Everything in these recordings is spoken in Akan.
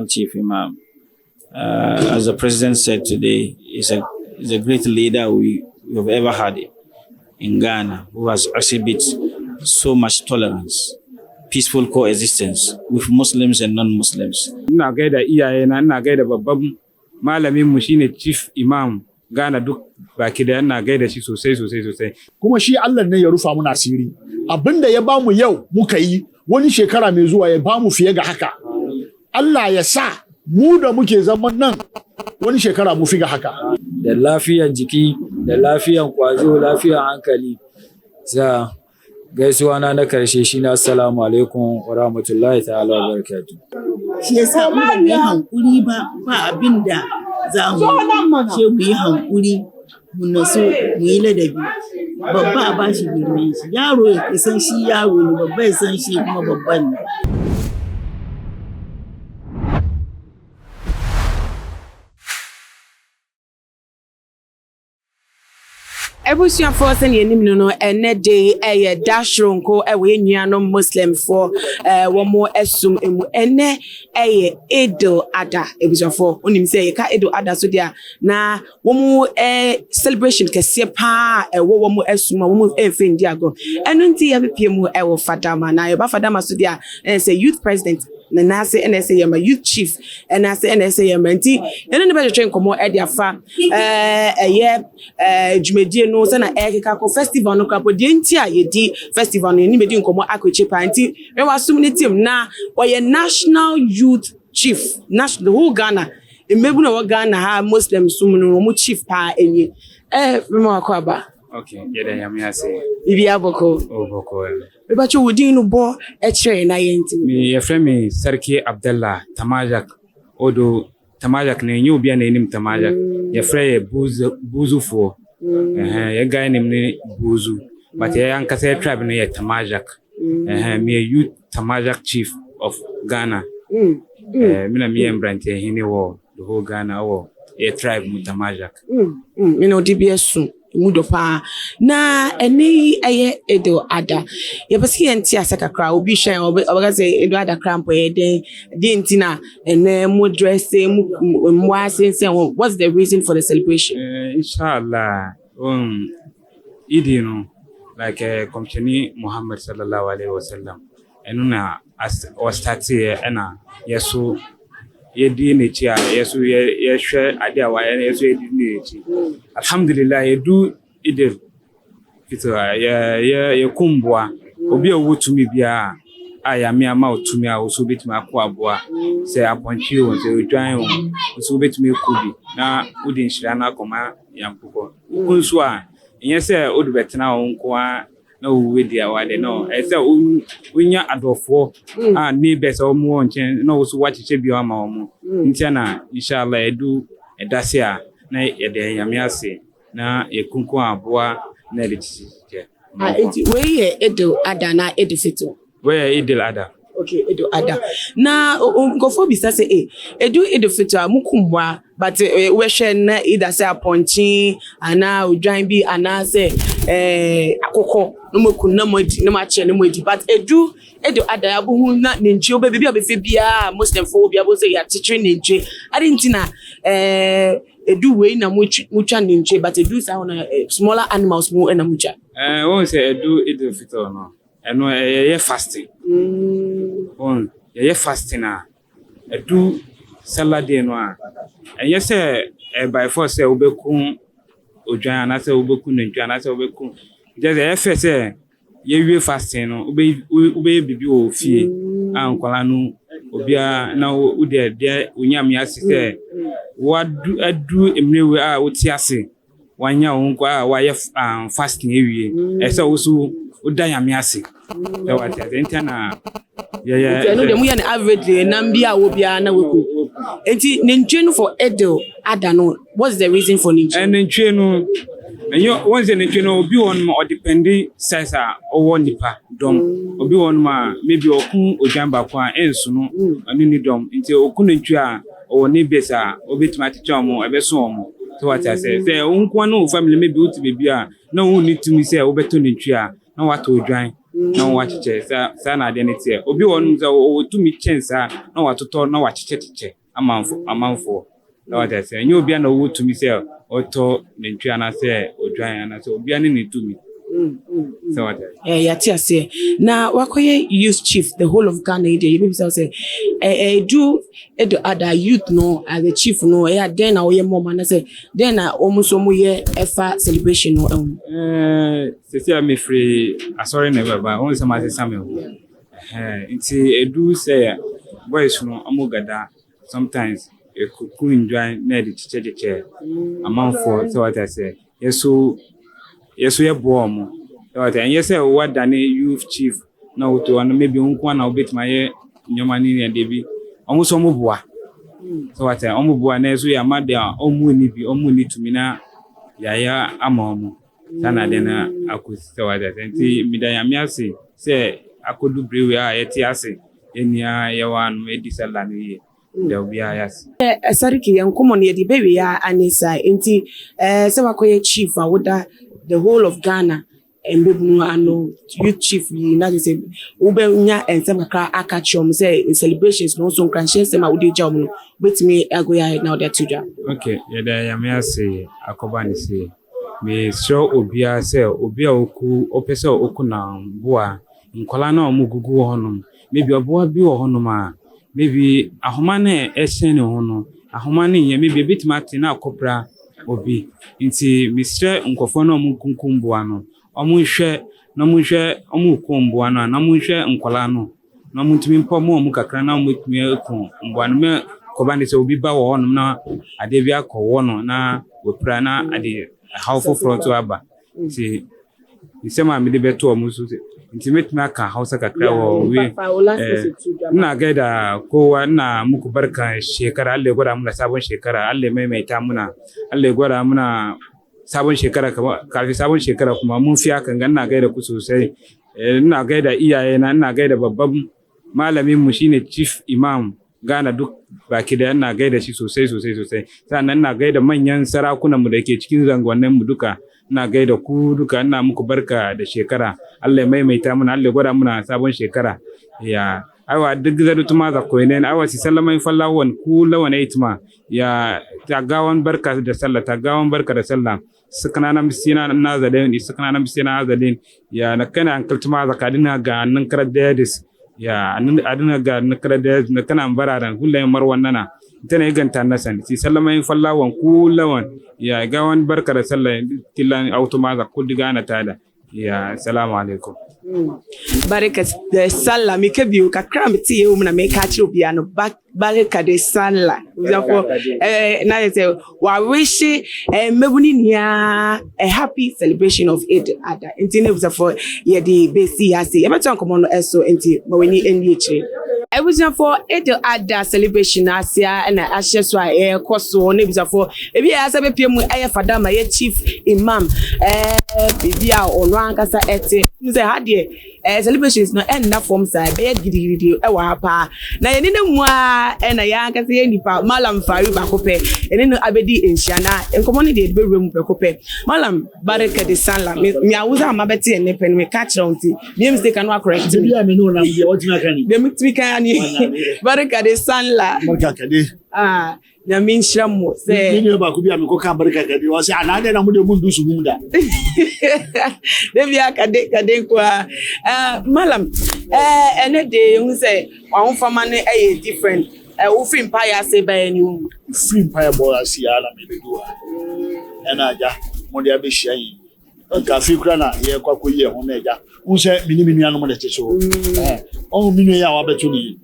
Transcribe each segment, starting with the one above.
Chief Imam. As the president said today, is a great leader we have ever had in Ghana, who has exhibited so much tolerance, peaceful coexistence with Muslims and non-Muslims. Ina gaida iyayena, ina gaida babban malamin mu shine Chief Imam Ghana duk baki da ina gaida shi sosai. Kuma shi Allah ne ya rufa muna asiri. Abinda ya bamu yau muka yi, wani shekara mai zuwa ya bamu fiye ga haka. Allah ya sa mu da muke zaman nan wani shekara mu fi ga haka. Da lafiyan jiki, da lafiyan kwazo, lafiyan hankali. Za gaisuwa na karshe shi na assalamu alaikum wa rahmatullahi ta'ala wa barakatuh. Shi yasa mu yi hankuri ba abinda za mu ce mu yi hankuri mu naso mu yi ladabi. Babba a bashi girman shi, yaro ya san shi yaro ne, babba ya san shi kuma babban ne. Ebusuafoɔ sɛ ne anim no ɛnɛ de ɛyɛ dashronko ɛwɔ enuanom Muslim for wɔn ɛsum emu ɛnɛ ɛyɛ Al-Adha ebusuafoɔ onim sɛ yɛka Al-Adha so deɛ na wɔn celebration kɛseɛ paa ɛwɔ wɔn ɛsum a wɔn ɛnfɛ ndi agorɔ ɛno nti yɛbɛpie mu ɛwɔ Fadama na yɛba Fadama so deɛ ɛsɛ youth president na nase NSA yama youth chief nase NSA yama nti ene ne bɛtwetwe nkɔmɔ ɛde afa dwumadie no sɛ na ɛkeka ko festival no krapo de nti a yedi festival no ni bedi nkɔmɔ akɔche pa nti we wasum ne team na ɔyɛ national youth chief national the whole Ghana mmebu na wɔ Ghana ha Muslim sum no mo chief pa enyi mema akɔ aba. Okay, yɛda nyame ase. Bibi aboko. Boko. Bebacho wodi no bo ɛkyerɛ na yɛnti. Me yɛfrɛ me Sarki Abdallah Tamajak Odo Tamajak ne nyu bia na enim Tamajak. Yɛfrɛ yɛ Buzufoɔ. Yɛ guy nim ne Buzu. But yɛ ankasa tribe no yɛ Tamajak. Me youth Tamajak chief of Ghana. Me na me embrante hini wɔ the whole Ghana wɔ yɛ tribe mu Tamajak. Me no DBS mudopa na eni eye Al-Adha yebesi enti asakakra obi hwen obaga say Al-Adha cramp de ntina ene mo dress mo asense what's the reason for the celebration? Inshallah idi no like komcheni Muhammad sallallahu alaihi wasallam enuna was started ena yeso yedi nechi a yeso yehwe ade a waye yeso yedi nechi alhamdulillah yedu idel fitwa ya kumbwa obi a wotumi bia a ya me ama otumi a so betumi akọ aboa se aponchi won se odwan won so betumi ekobi na odi nhira na akoma yampoko kunso a enye se odu betena won ko a na we dia wade no e se unya adofo a neighbors o mu onchen na wo so wachiche bia ma o mu ntia na inshallah edu edase a na yede yame ase na ekunku aboa na editi we ye Al-Adha na edifito we Al-Adha. Okay, Al-Adha. Na ngofo bisa say edifito mukumbwa but we share na either say aponchi ana odwan bi ana say akoko no moku na modi na mache na modi but Al-Adha abuhu na ninji obebi obefe bia Muslim fo bia bo say ya teaching ninji adentina edu we na mucha ninji but edu say on smaller animals mo na mucha won say edu edifito no eno ye fasting ye fasting na edu salad no a enye say by force say obekun odwan na say obekun nantwa na say obekun just e fe say ye wie fasting no obe bibi o fie ankola no obia na ude de onyame ase say wadu adu emrewe a woti ase wanya won kwa a waye fasting ewie e say wo so udan yame ase e wati ase ntana no dem yan average nambia obia na weku enti nentwe for Al-Adha no what's the reason for nentwe nentwe no enyo wonse nentwe no obi won ma odependi size a owo nipa dom obi won ma maybe okun ojamba kwa ensu no ani dom enti okun nentwe a owo ne besa obetima techa omo ebeso omo so what I say say unko no family maybe uti bebi a na won ni tumi say obeto nentwe a na wato odwan na wachiche sa na ade ne tie obi wonu za otumi chensa na watoto na wachiche amanfo na wata se nyo obi na wotumi se oto nentwi ana se odwan ana se obi ani ne tumi so wata yati ase na wakoye youth chief the whole of Ghana ide you be say do Al-Adha youth no as the chief no ya then na oye mama na say then na omuso mu ye efa celebration no se se am free asori na baba on se ma se same nti edu say boys no amugada sometimes e kuku enjoy na de chiche amanfo so what I say yeso ye boom so what and yes what than youth chief na oto and maybe unko na obetima ye nyoma ni ne debi omuso moboa so what omuboa na so ya made omu ni bi omu ni tumina ya amamu sana de na akusi so what nti midaya miase say akodu brewe a yeti ase enia ye wan edisala ni there will be yes sariki yankomo ne de bewe ya anisa nti se wakoye chief awoda the whole of Ghana embebunu ano youth chief yi na say ubenya ensem kakra akachom say celebrations no so kan share say ma wode jam no betimi agoya na wode tuja okay yeda ya me ase akoba ni say me show obia say obia oku opese oku na boa nkola na omugugu honum maybe oboa bi honum a maybe ahoma na ehyen hono ahoma na ye maybe bitimati na akopra obi nti mistre nkofo na omunkunkumboa no omunhwe na munhwe omunkumboa no na munhwe nkola no na muntumi mpomo omukakra na omutumi ekun mboa no me kobande se obi ba wo hono na ade bi akọwo no na opra na ade hawfo front aba nti isema me de beto omusu nti metumi aka hausa kakra wo we na gaida kowa na muku barka shekara Allah ya gwada muna sabon shekara Allah ya maimaita muna Allah ya gwada muna sabon shekara kafin sabon shekara kuma mun fi hakan ga ina gaida ku sosai ina gaida iyaye na ina gaida babban malamin mu shine chief imam Ghana duk baki da ina gaida shi sosai sannan ina gaida manyan sarakunan mu da ke cikin zangonnin mu duka ina gaida ku duka ina muku barka da shekara Allah ya maimaita muna Allah ya gwada muna sabon shekara ya aiwa duk zadu tuma za koyne aiwa si sallama fallawan ku lawana itma ya tagawan barka da sallah sakana na misina na zadin sakana na misina zadin ya na kana ankal tuma za kadina ga nan karadadis ya adina ga nan karadadis na kana bararan kullayen marwan nana ita ne ganta nasan si sallama fallawan ku lawan ya gawan barka da sallah killan automa za kuldiga na tada ya assalamu alaikum baraka de sallah mi kebi ka kram ti e na me ka chiro bia no baraka de sallah uzafo na say wa wish mebuni nia a happy celebration of Al-Adha intine uzafo ye de besi ase e beton komo no eso enti maweni eni echi uzafo Al-Adha celebration asia na ahye so a koso na uzafo e bia asa be pie mu fadama ye chief imam bibia ono ankasa ete nze hade celebrations no na form side be gidigidi e wa pa na ye ne mu a na ya ankasa ye nipa malam faru ba kope ene no abedi enhia na enkomo ne de be rem be kope malam baraka de sallah mi awuza ma beti ene pen me catch on ti me mistake no correct me bia me no na bia otima kan de mi kan ni baraka de sallah baraka de na min shamo se ni ba ku bia me ko kan barka kade o se anade na mu de mundu su munda de bia kade kwa malam ene de hu se wa fama ne different u free empire say by any free empire boy asi ala me de do ena aja mo de abehia yi ka fi kura na ye kwa ko ye ho na aja hu se minimini anu mo de teso o minu ya wa betu ni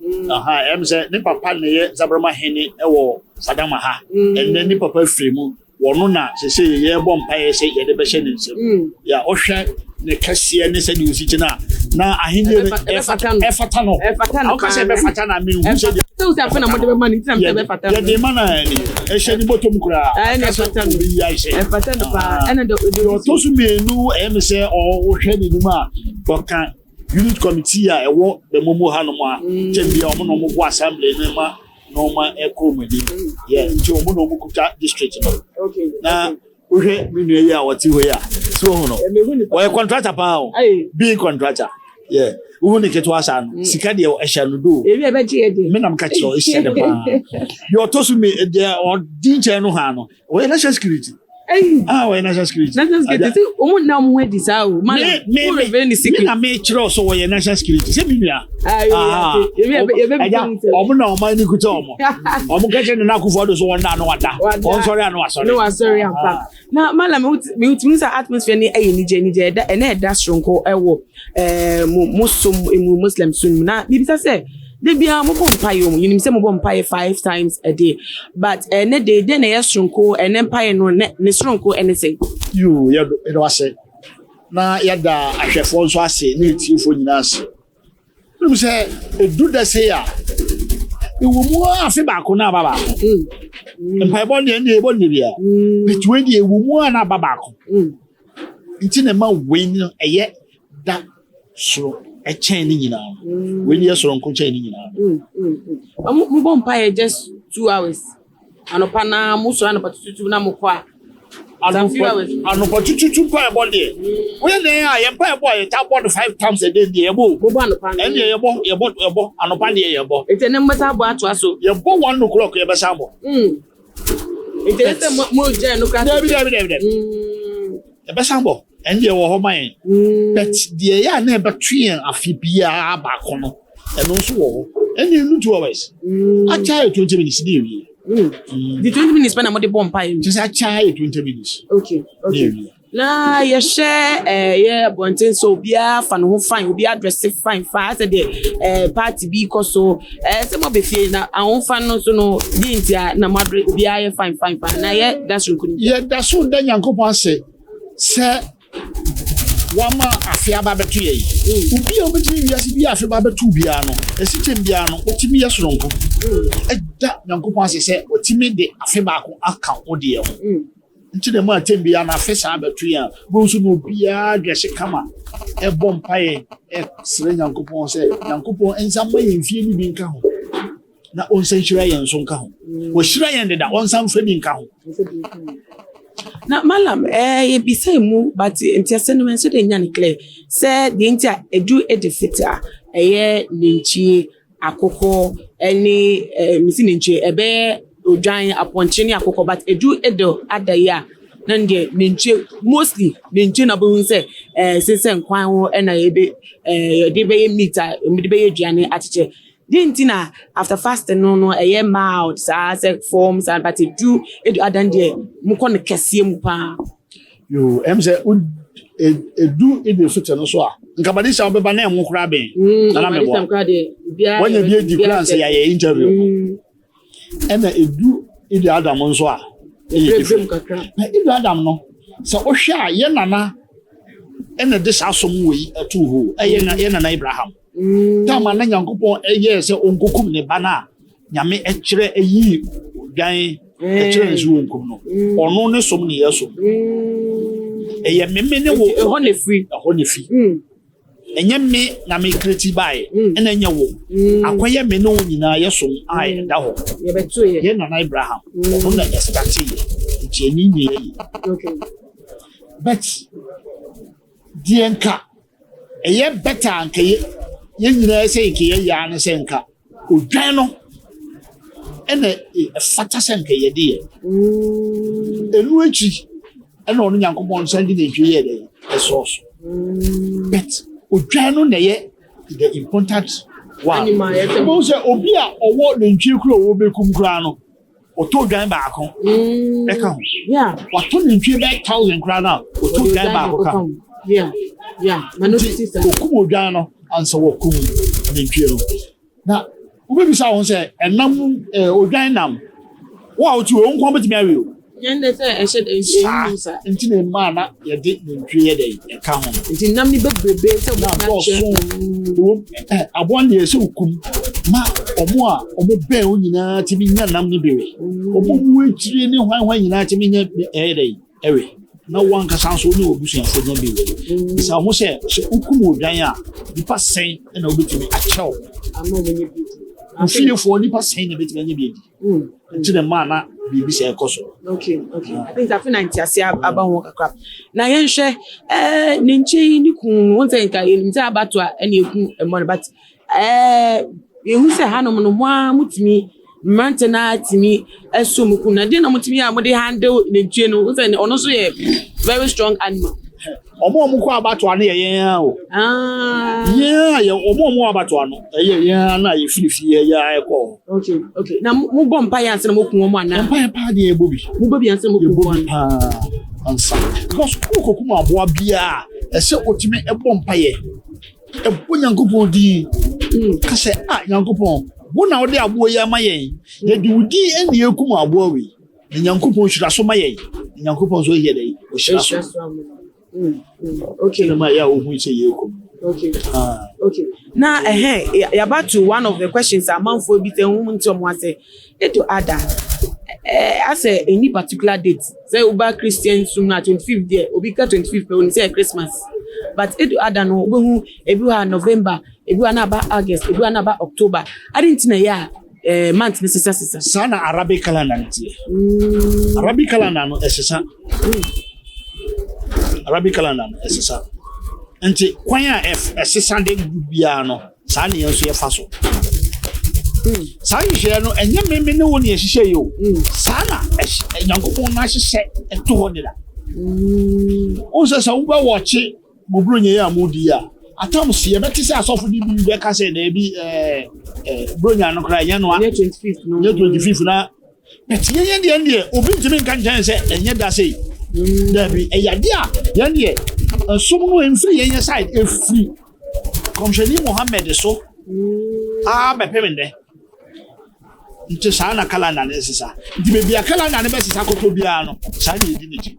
em se ni papa ne ye zabrama hene ewo sadama ha enne ni papa free mu wono na se ye bo mpaye se ye de be hye ne nsem ya ohwe ne kase ne se di usichina na ahinde efata no ka se be fata na mi hu se de so se afena mo de be mani tinam se be fata ya de mana ni hye ni botom kura ne fata no bi ya se fata no pa ena de to su menu em se o ohwe ni ma boka unit committee a ewo be momo ha no ma chembia o mo no mo bo assembly ne ma no ma ekomedi yeah nti o mo no mo kuta district no okay na uhwe minu ya wati ho ya so ho no we contractor pa o big contractor Yeah. Who ne keto asa no. Sika de ehya no do. Ebi ebe ji ede. Me nam ka kiro ehya de pa. Your to so me there or dinche no ha no. We national security. Hey. We national security. National security. Omo na mo we disa o. Man. Me na me kiro so we national security. Se me nua. Ebi omo na omo ni kuta omo. Omo ka che na akufo do so wona no wada. On sorry no sorry. No sorry am pa. Na malam me utimi atmosphere ni nije da ene da stronko ewo Muslim sun na bibisa say de bia mo bom paye o you say mo bom paye 5 times a day but ene de na yesronko ene paye no ne stronko ene say you it was say na yada ahwefo nso ase na etifo nyina ase you say do the say ya ewo mu afi ba ko na baba mpaye bon de e bon de bia betwe de ewo mu na baba ko nti na ma wen eye da so a chain in when you're so uncle chain in move on pay just 2 hours. And upon now, Musso and about 2 Namukwa. And about 2 body. When they are a pie boy, tap 5 times a day, the above, and you're about and upon the above. It's a number about to us. You're born 1 o'clock, ever sample. It's a more general. The best sample. And you were mine. But the air never tree and a fibia back on. And also, and you know 2 hours. I try 20 minutes. The 20 minutes when I'm on the bomb pie. Just I try 20 minutes. Okay. Na ye share yeah bonten so bia fan ho fine bia dress fine fa say the party bi ko so say mo be fie na ahon fan no so no di ntia na madre bia ye fine na ye that's nkuni ye da so da Nyankopon say wama afia ba betu ye obi o betu wiase bia afia ba betu bia no esitem bia no otimi ye soronko da Nyankopon say otimi de afia ba ko aka ode ye ho nti de ma tembia na afia ba betu ya bo so no bia gese kama e bompaye e sere Nyankopon say Nyankopon ensa ma ye mfie ni bi nka ho na onsan hira ye nso nka ho wo hira ye de da onsan fa bi nka ho na malam ye bi say mu but entiase no menso de nya ne clear say the intia edu edifita eye ninchi akoko eni misi ninchi ebe odwan aponche ni akoko but edu edo adaya na nde ninchi mostly ninchi na bo say sense nkwan ho na ebe de be meter de be aduane acheche dintina after fasting no mild say forms and but edu adan de mu kon kese mu pa yo say edu ede so no so a nka badi sha obeba na emu kura ben na me bo wanya bi edi plan say ya interview na edu ede adam nso a na edu adam no so o hwa ye nana na de sa som we atu ho ye nana Abraham tama na Nyankopon eye se onkokum ne bana nyame ekire eyi gan ekire nso onkum no ono ne som ne yeso eye memme ne wo ho ne free enye me na me kreti bae na enye wo akoye me no nyina yeso ai da ho ye beto ye na Abraham ono na expect ye cheni nye okay but dienka eye better anka ye nyina say ke ye ya no senka odwan no ene fata senka ye de enu echi ene onu Nyankopon sandi na hwe ye de esoso but odwan no na ye the important one mo say obi a owo na ntwe kuro owo bekum kura no oto odwan ba akon e ka ho yeah wato na ntwe ba 1000 kura na oto odwan ba akon yeah manoti sister okum odwan no ansa wakum nintwe no na obebi sa won say enam odwan nam wa otu o nkwa betimi awe o yende say e shed ensa nti na ma na ye de nintwe ye de e ka ho nti nam ni bebrebe say na bo abon de se okum ma omo ben o nyina timi nya nam ni bewe omo mu etire ni hwan nyina timi nya e de ewe na wan ka sanso ni obusuan fo nya bewe sa ho se okum odwan a dipa sen na obetimi a chew ama wenye Ufiefoɔ nipa sɛn na betumi anya bi edi nti na mmaa na biribi sɛ ɛkɔ so. Okay. I think after 90 ase aba ho kakra. Na yɛnhwɛ ne nkyɛn ni kun won sɛ nka yɛnim sɛ abato a ɛna eku ɛmɔ no but yehu sɛ hanom no ho a mutumi mmerante na atimi ɛso mu kun na de na mutumi a mode handle ne nkyɛn no won sɛ ɔno so yɛ very strong animal. Ọmọ kọ abato ano yɛ yɛn o. Yɛn ọmọ abato ano ɛyɛ yɛn na yɛ firifi yɛ ɛkɔ. Okay. Na mo bɔ mpa yɛ ansa na mo kun wɔn ana. Mpa yɛ pa de ebobi. Mo bɔ bi ansa mo kun wɔn. Ansa. Because ko kuma aboa bia ɛsɛ otime ɛbɔ mpa yɛ. Ɛbɔ Nyankopɔn di. Ka sɛ Nyankopɔn, wo na wo de aboa yɛ ama yɛn. Yɛ di wudi ɛne ekum aboa we. Nyankopɔn hyira so ma yɛn. Nyankopɔn so yɛ dɛ. O hyira so. Okay. Okay. Now, about to one of the questions a man for bit and someone say it to Ada. I say any particular date. Say Uba Christian soon at 25th day, Ubika 25th when say Christmas. But it to Ada no who everyone November, everyone about August, everyone about October. I didn't know month necessary. Sana Arabic calendar. Arabic calendar no necessary. Arabic calendar ɛsesa nti kwan a ɛsesa de bia no saa ne nso yɛ fa so saa yɛ no ɛnyɛ meme ne wo ne ɛhyehyɛ yi o saa na Nyankopɔn na hyehyɛ ɛto hɔ ne da o sɛ wo ba wɔkye bobro nye ya modi a atam se yɛbɛte sɛ asɔfo ne bi bɛka sɛ na bi bronya no kra yɛ no a 25th no 25th na ɛtie yɛ deɛ obi ntimi nka nkyɛn sɛ ɛnyɛ da sɛ Dabi eyade a yan ye som no emfiri yen side efiri komshani Muhammad so bepemende nti saa na kala na nesisa nti be bia kala na ne besisa koto bia no saa na edi neji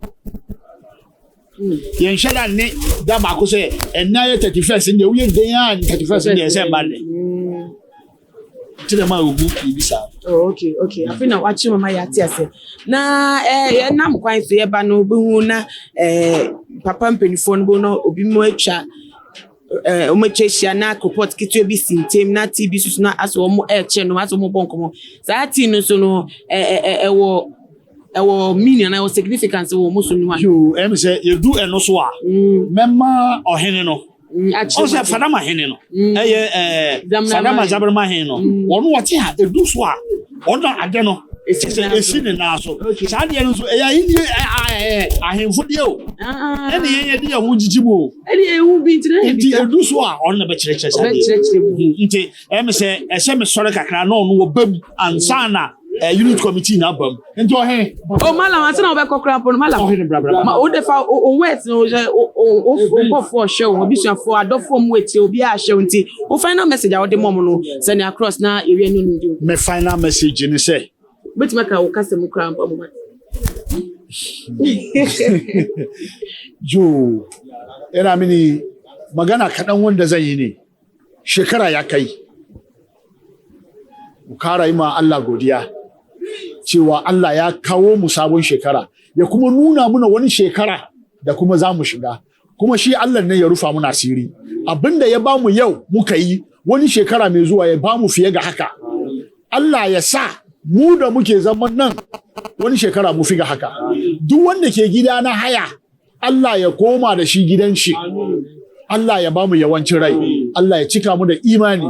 yen hweda ne da ma ko se enna ye 31st ne wo ye den a 31st ne se mbale tire ma ogu ibisa. Okay. I feel now watching mama yati ase. Na na mkwan so ye ba no obehu na papa mpenifo no bo no obi mo atwa o mo cheshia na report kitu bi sintem na TB susu na aso mo che no aso mo bonkomo. Sa ti no so no ewo meaning na significance wo mo so no. You em say you do eno so a. Memma ohene no. Also Fadama hene no Fadama Zabrama hene no ono wote ha edu so a ono ade no esi ne na so saa de no so eya indi ahemfo de o ene yen de ho gigibo ene ehu bi nti edu so a ono be kyerɛkyerɛ saa de nti em se ehye me sɔre kakra na ono wo bam ansa na unit committee na bam nti ohe o mala wan se na obe kokra po mala ma o defa o wet no o for show obi so for adofo mu eti obi a show nti o final message a o de mom no send across na area no ndu me final message ni say beti maka o kase mu kra mpa mo jo era mini magana kadan wanda zan yi ne shekara ya kai mu kara yi ma Allah godiya cewa Allah ya kawo mu sabon shekara ya kuma nuna muna wani shekara da kuma za mu shiga kuma shi Allah ne ya rufa muna asiri abinda ya bamu yau muka yi wani shekara mai zuwa ya bamu fiye ga haka Allah ya sa mu da muke zaman nan wani shekara mu fi ga haka duk wanda ke gida na haya Allah ya koma da shi gidan shi Allah ya bamu yawancin rai Allah ya cika mu da imani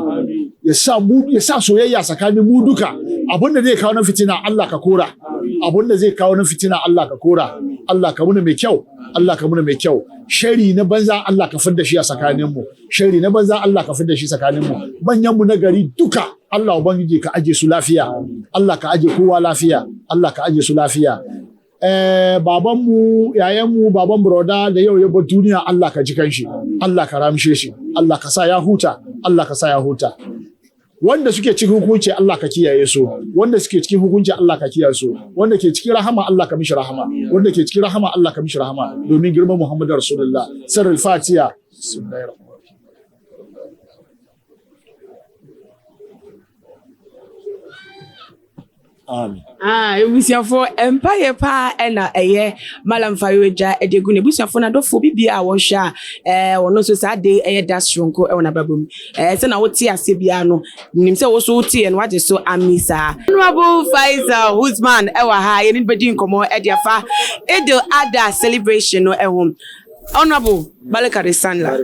ya sa soyayya tsakanin mu duka abinda zai kawo na fitina Allah ka kora abinda zai kawo na fitina Allah ka kora Allah ka muna mai kyau Allah ka muna mai kyau shari na banza Allah ka fidda shi a tsakanin mu shari na banza Allah ka fidda shi tsakanin mu manyan mu na gari duka Allah ubangiji ka aje su lafiya Allah ka aje kowa lafiya Allah ka aje su lafiya baban mu yayan mu baban broda da yau ya bar duniya Allah ka ji kanshi Allah ka ramshe shi Allah ka sa ya huta Allah ka sa ya huta wanda suke cikin hukunci Allah ka kiyaye su wanda suke cikin hukunci Allah ka kiyaye su wanda ke cikin rahama Allah ka mishi rahama wanda ke cikin rahama Allah ka mishi rahama domin girman Muhammadu Rasulullah sirrul Fatiha Amen. Ebusiafo empire pa na eye Malam Fayoja edegu ne ebusiafo na dofo bibia a wohwa wono so sa de eye dasronko e wona babom se na wote ase bia no nim se wo so wote e no wage so amisa Honorable Faisal Usman e wa ha ye ni bedi nkomo e dia fa Al-Adha celebration no e hom Honorable Balekare Sanla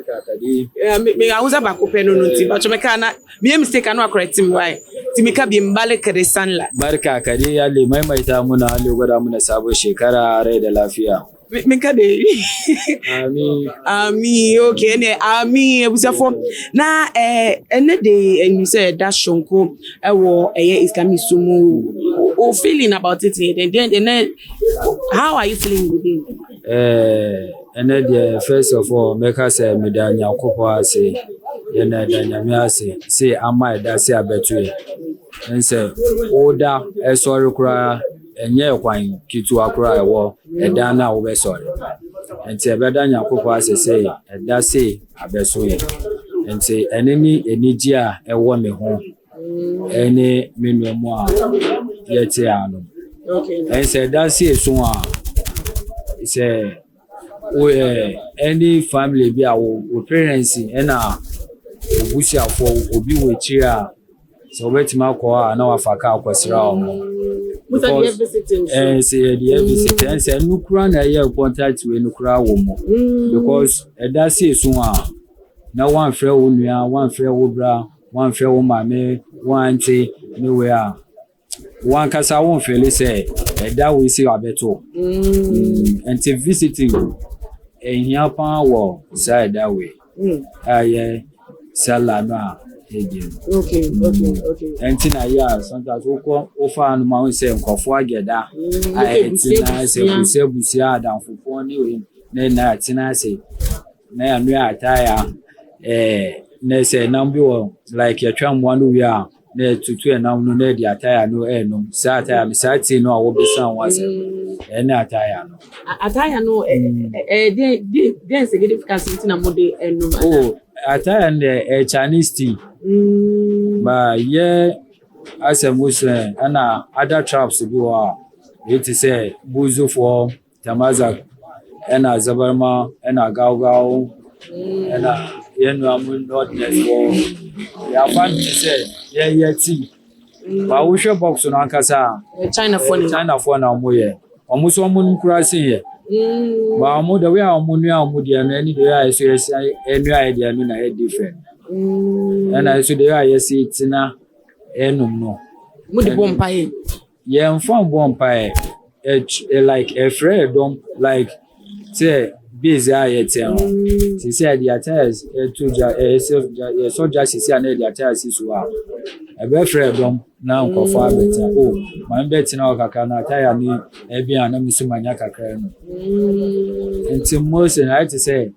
me auza ba ko peno no ti ba to me kana me mistake na correct me why ti me ka bi Balekare Sanla barka kare ya le maimaita muna le gwada muna sabon shekara rai da lafiya me ka de ami okay ne ami ebusiafo na ene de you say that shonko e wo eye Islamic sumu o feeling about it then how are you feeling with it ene de first of all make us medanya kopo ase yena danyame ase say ama da say abetu ense oda e sorry kura enye kwan kitu akura ewo eda na wo be sorry enti ebedanya kopo ase say eda say abeso ye enti eneni eniji a ewo me ho ene menuamu a yete anu okay ense eda say so a say any family be our parents and obusia for obi we chira so betima ko na wafaka akwasira omo because say the visit and say nukura na ye contact we nukura wo mo because that say so na one frɛ wo nua one frɛ wo bra one frɛ wo mame one auntie anywhere one kasa won feel say that we see abeto and visiting ehia pa wo side that way aye salama again okay entina ya sometimes wo fa no ma won say nkofo ageda aye tina say busia adanfofo ni na tina say na ya no ataya na say number wo like ya twam one we are na tutu na no na di ataya no no sa ataya mi sa ti no a wo besan wase na ataya no den significance na mode enu ataya na Chinese tea ba ye asemusle ana other tribes go it say buzu for tamaza na zabarma na gaugau na yenu amun not net for ya fan say ye tea ba wo hwe box no ankasa China for na mo ye omuso mun kura sin ye ba mo da we amunu amudi na ni de ya so enu idea no na e different na so de ya see tina enum no mo de bompae ye mfon bompae like a friend don't like say busy ayeten si say the attires to so just see na the attires so a ebe friend don't na nkofo abeta man bet na okaka na attire ni ebi ana misu manya kakra no enti most na it say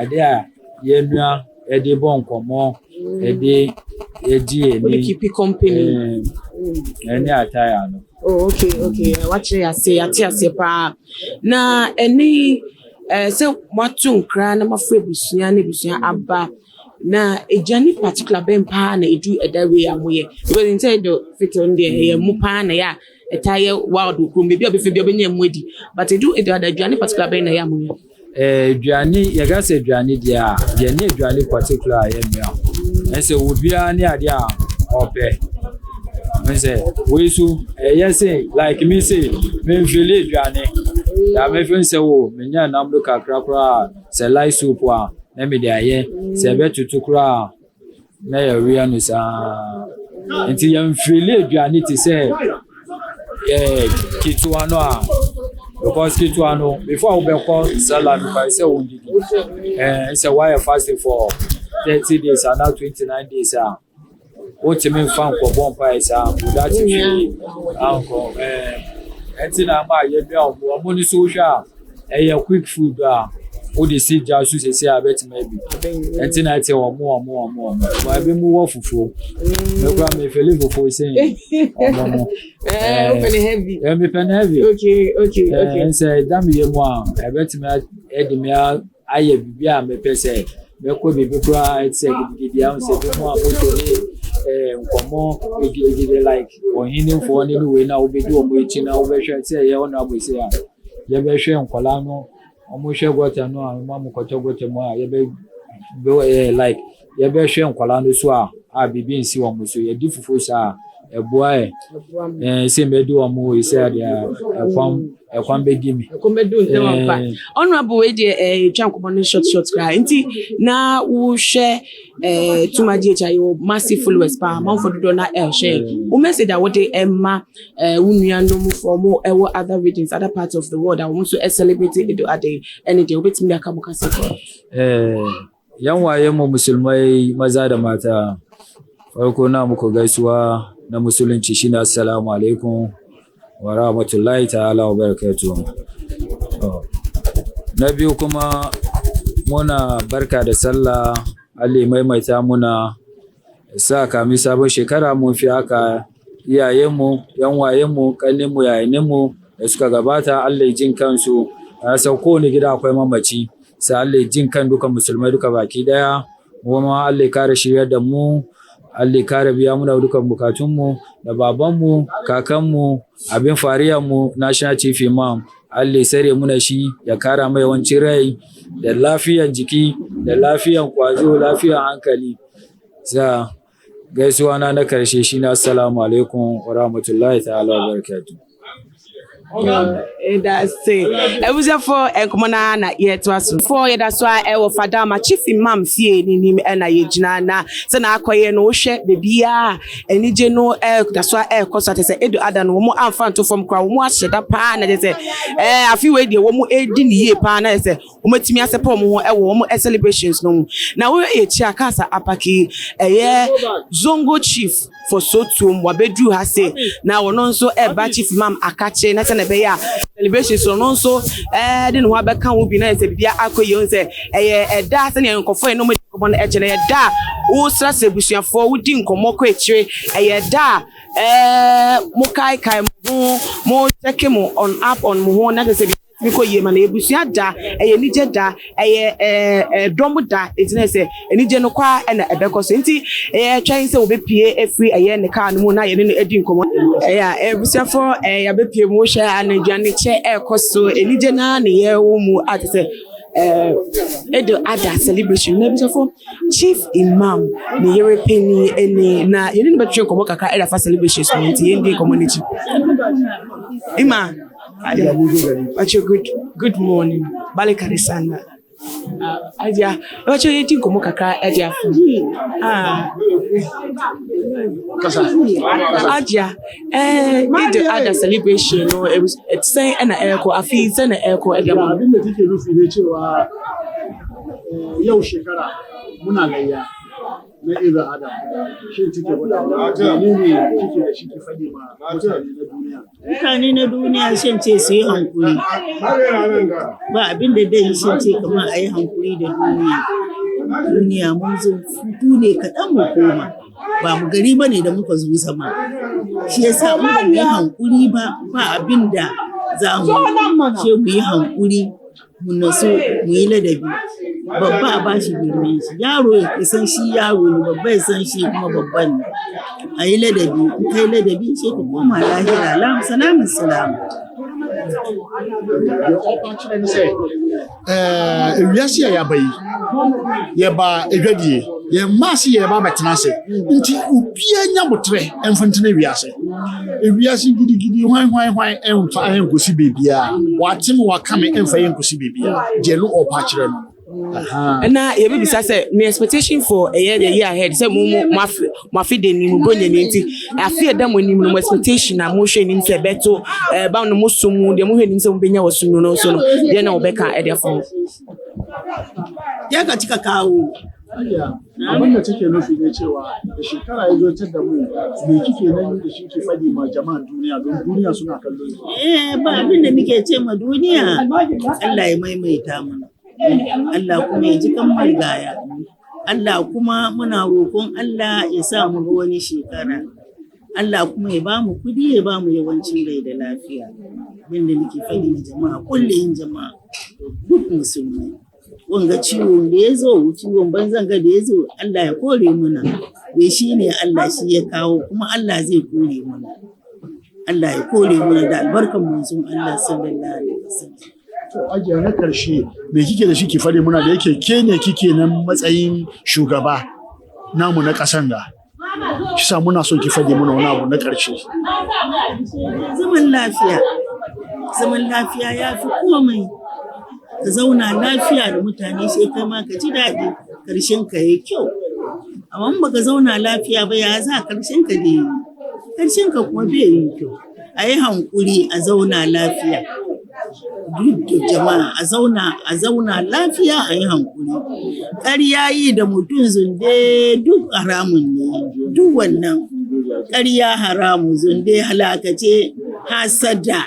idea ye nua e de bon komo e de we keep company any attire no okay watch ya say ati pa na any so watu nkra na mafre busua na busua aba na ejani particular bempa na edu edawe amoye because inside the fit on there ye mu pa na ya etaye wild krum be obefe be obenya mwedi but edu ejani particular ben na ya amoye eduani ye ga say eduani dia ye ne eduani particular ye nua ense obia ne ade a ope ense we so yes like me say me feel eduani ya me feel say wo me nya namdo kakra say like soup a na me dia ye say betutu kra na ya ria no sa enti ya feel eduani ti say kitua no a because kitua no before we be call salad by say we did say why fasting for 30 days and now 29 days what me fan ko bon pa isa without feel uncle entina ma ye bia omo ni so hwa quick food o de si ja su se abet maybe entina te omo wa be mu wo fufu me kwa me feel fufu say omo heavy me pen heavy okay and say dam ye mo abet me edi me aye bibia me pese bɛkɔ biribi koraa ɛte sɛ gidigidi ahụ sɛ bi mu a moto ne nkɔmmɔ gidigidi like ɔhenimfoɔ ne ne wei na wobɛdi wɔn akyi na wobɛhwɛ sɛ ɛyɛ ɔno abɔsi a yɛbɛhwɛ nkɔlaa no ɔmohwɛ gɔta no a ɔmo amokɔtɔ gɔta mu a like yɛbɛhwɛ nkɔlaa no so a biribi nsi wɔn so yɛdi fufuo saa ɛboa sɛ mbɛdi wɔn sɛ adeɛ ɛkwan bɛdi mi. Honorable wey dey twa nkɔmmɔ no short cry nti na wohwɛ Tumaji Echayo massive followers pa amanfo dodo na ɛhwɛ wo message a wode ɛma wo nuanom from ɛwɔ other regions, other parts of the world a wɔn nso celebrate Al-Adha ɛne deɛ wobɛtumi aka mo kasa yan waye mu musulmai maza da mata farko na muku gaisuwa na musulunci shine assalamu alaikum wa rahmatullahi ta'ala wa barakatuh. Na biyu kuma muna barka da sallah, Allah maimaita muna sa kami sabon shekara mun fi haka iyayenmu, yan wayenmu, kanninmu, yayininmu da suka gabata Allah jin kansu. A sauko ne gida akwai mamaci sai Allah jin kan duka musulmai duka baki daya, kuma Allah kare shiryar da mu, Allah kare biya mu da dukan bukatunmu da babanmu, kakanmu, abin fariyanmu, National Chief Imam. Allah sare mu da shi ya kara mai yawancin rai da lafiyan jiki da lafiyan kwazo, lafiyan hankali. Sa gaisuwa na karshe shi na assalamu alaikum wa rahmatullahi ta'ala wa barakatuh. That's it. Ebusafo enkomona na yeto aso. For ye that's why e wo fada ma Chief Imam fie ni nim e na ye gina na se na akoye no hwe bebia enije no that's why koso atese Al-Adha no mo amfa nto fom kra mo ahyeda pa na je se afi we de wo mo edi ni ye pa na se wo matimi asepa mo ho e wo mo celebrations no na wo e chi akasa apaki ye Zongo Chief for Sotum wabedu ha se na wono nso e ba Chief Imam akache na se na be ya celebration so no nso de no abeka wo bi na se bibia akoye nse da se ne nkofo no mo komo na eche na da wo sra se busuafo wo di nkomo ko ekire da mo kai mo take mo on up on mo ho na se biko ye ma na ebusua da nije da dom da etine se nije no kwa na ebeko so nti twan se obepie efri ne ka no mu na ye ne edi nkomo ebusua for ya bepie mu hwe anaduane che ekoso nije na ne ye wo mu atse Al-Adha celebration na ebusua for Chief Imam ne yere penny ene na ye ne betwe nkomo kaka Al-Adha celebration so nti ye ndi community Imam. Good morning. Balikari sana. Aja, wacho yeti komo kaka aja. Aja, Al-Adha celebration no it's say na eko afi say na eko aja. Abin da take nufi ne cewa yau shekara muna layya na Al-Adha shin take gudanar menene kike da shi ke fadi ma mutane na duniya shin ce su yi hankuri ba abin da dai shin ce kamar a yi hankuri da duniya mun zo futu ne kaɗan mu koma ba mu gari ba ne da muka zo sama shi yasa mu ba yi hankuri ba abin da za mu ce mu yi hankuri mu naso mu yi ladabi babba a bashi girman shi yaro ya san shi yaro ne babba ya san shi kuma babban ne a yi ladabi in kai ladabi sai ka koma lahira salamun salam ewiase ya bayi ye ba edwadie ye maasi ye ba betena se nti ubia nya botre emfantene ewiase gidigidi hwan emfa enkosi bebia watem wakame emfa enkosi bebia jelo opa kire no na ye be bisa say my expectation for a year ahead say mo mafi de ni mo bonya ni nti afi eda mo ni mo expectation na mo hwe ni nse beto ba no mo sumu de mo hwe ni nse mo benya wasunu no so no de na obeka e de fo ya katika kawo abin da take nufi ne cewa da shekara ya zo da mu me kike nan da shi ke fadi ma jama'an duniya don duniya suna kallon ba abin da muke ce ma duniya Allah ya maimaita mana Allah kuma ya ji kan margaya Allah kuma muna roƙon Allah ya sa mu ga wani shekara Allah kuma ya ba mu kudi ya ba mu yawancin rai da lafiya abin da muke fadi ma jama'a kullum jama'a duk musulmai wanga ciwon da ya zo, ciwon banzan ga da ya zo, Allah ya kore muna. Wai shi ne Allah shi ya kawo kuma Allah zai kore muna. Allah ya kore muna da albarkan manzon Allah sallallahu alaihi wasallam. To ajiya na karshe me kike da shi ki fare muna da yake ke ne kike nan matsayin shugaba namu na kasan ga. Shi sa muna so ki fade muna wani abu na karshe. Zaman lafiya. Zaman lafiya ya fi komai. Ka zauna lafiya da mutane sai kai ma ka ji daɗi, karshen ka yayi kyau. Amma in baka zauna lafiya ba ya za karshen ka da yi. Karshen ka kuma bai yi kyau. A yi hankuri a zauna lafiya. Duk da jama'a a zauna lafiya a yi hankuri. Ƙarya yi da mutum zunde duk haramun ne. Duk wannan ƙarya haramun zunde halakace hasada.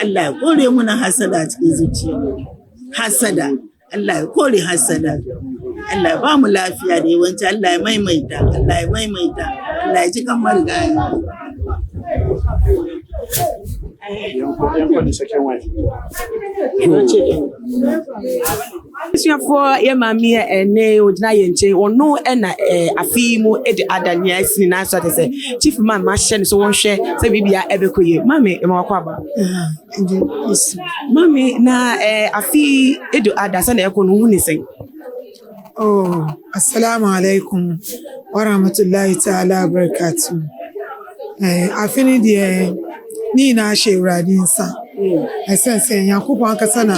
Allah ya kore muna hasada cikin zuciya. Hasada. Allah ya kore hasada. Allah ya ba mu lafiya da yawanci. Allah ya maimaita. Allah ya maimaita. Allah ya ji kan marigayi. Suafoɔ yɛ maame a ɛnɛ ogyina yɛn nkyɛn ɔno ɛna afi mu de adania asi na so ate sɛ chief man ma hyɛ no so wɔnhwɛ sɛ biribia ɛbɛkɔ yie maame ɛma wakɔ aba maame na afi edo ada sɛ na ɛkɔ no hu ne sɛn. Oh, assalamu alaikum wa rahmatullahi ta'ala wa barakatuh. Afini deɛ ni na ahyɛ Awurade nsa. Ɛsɛn sɛ Nyankopɔn ankasa na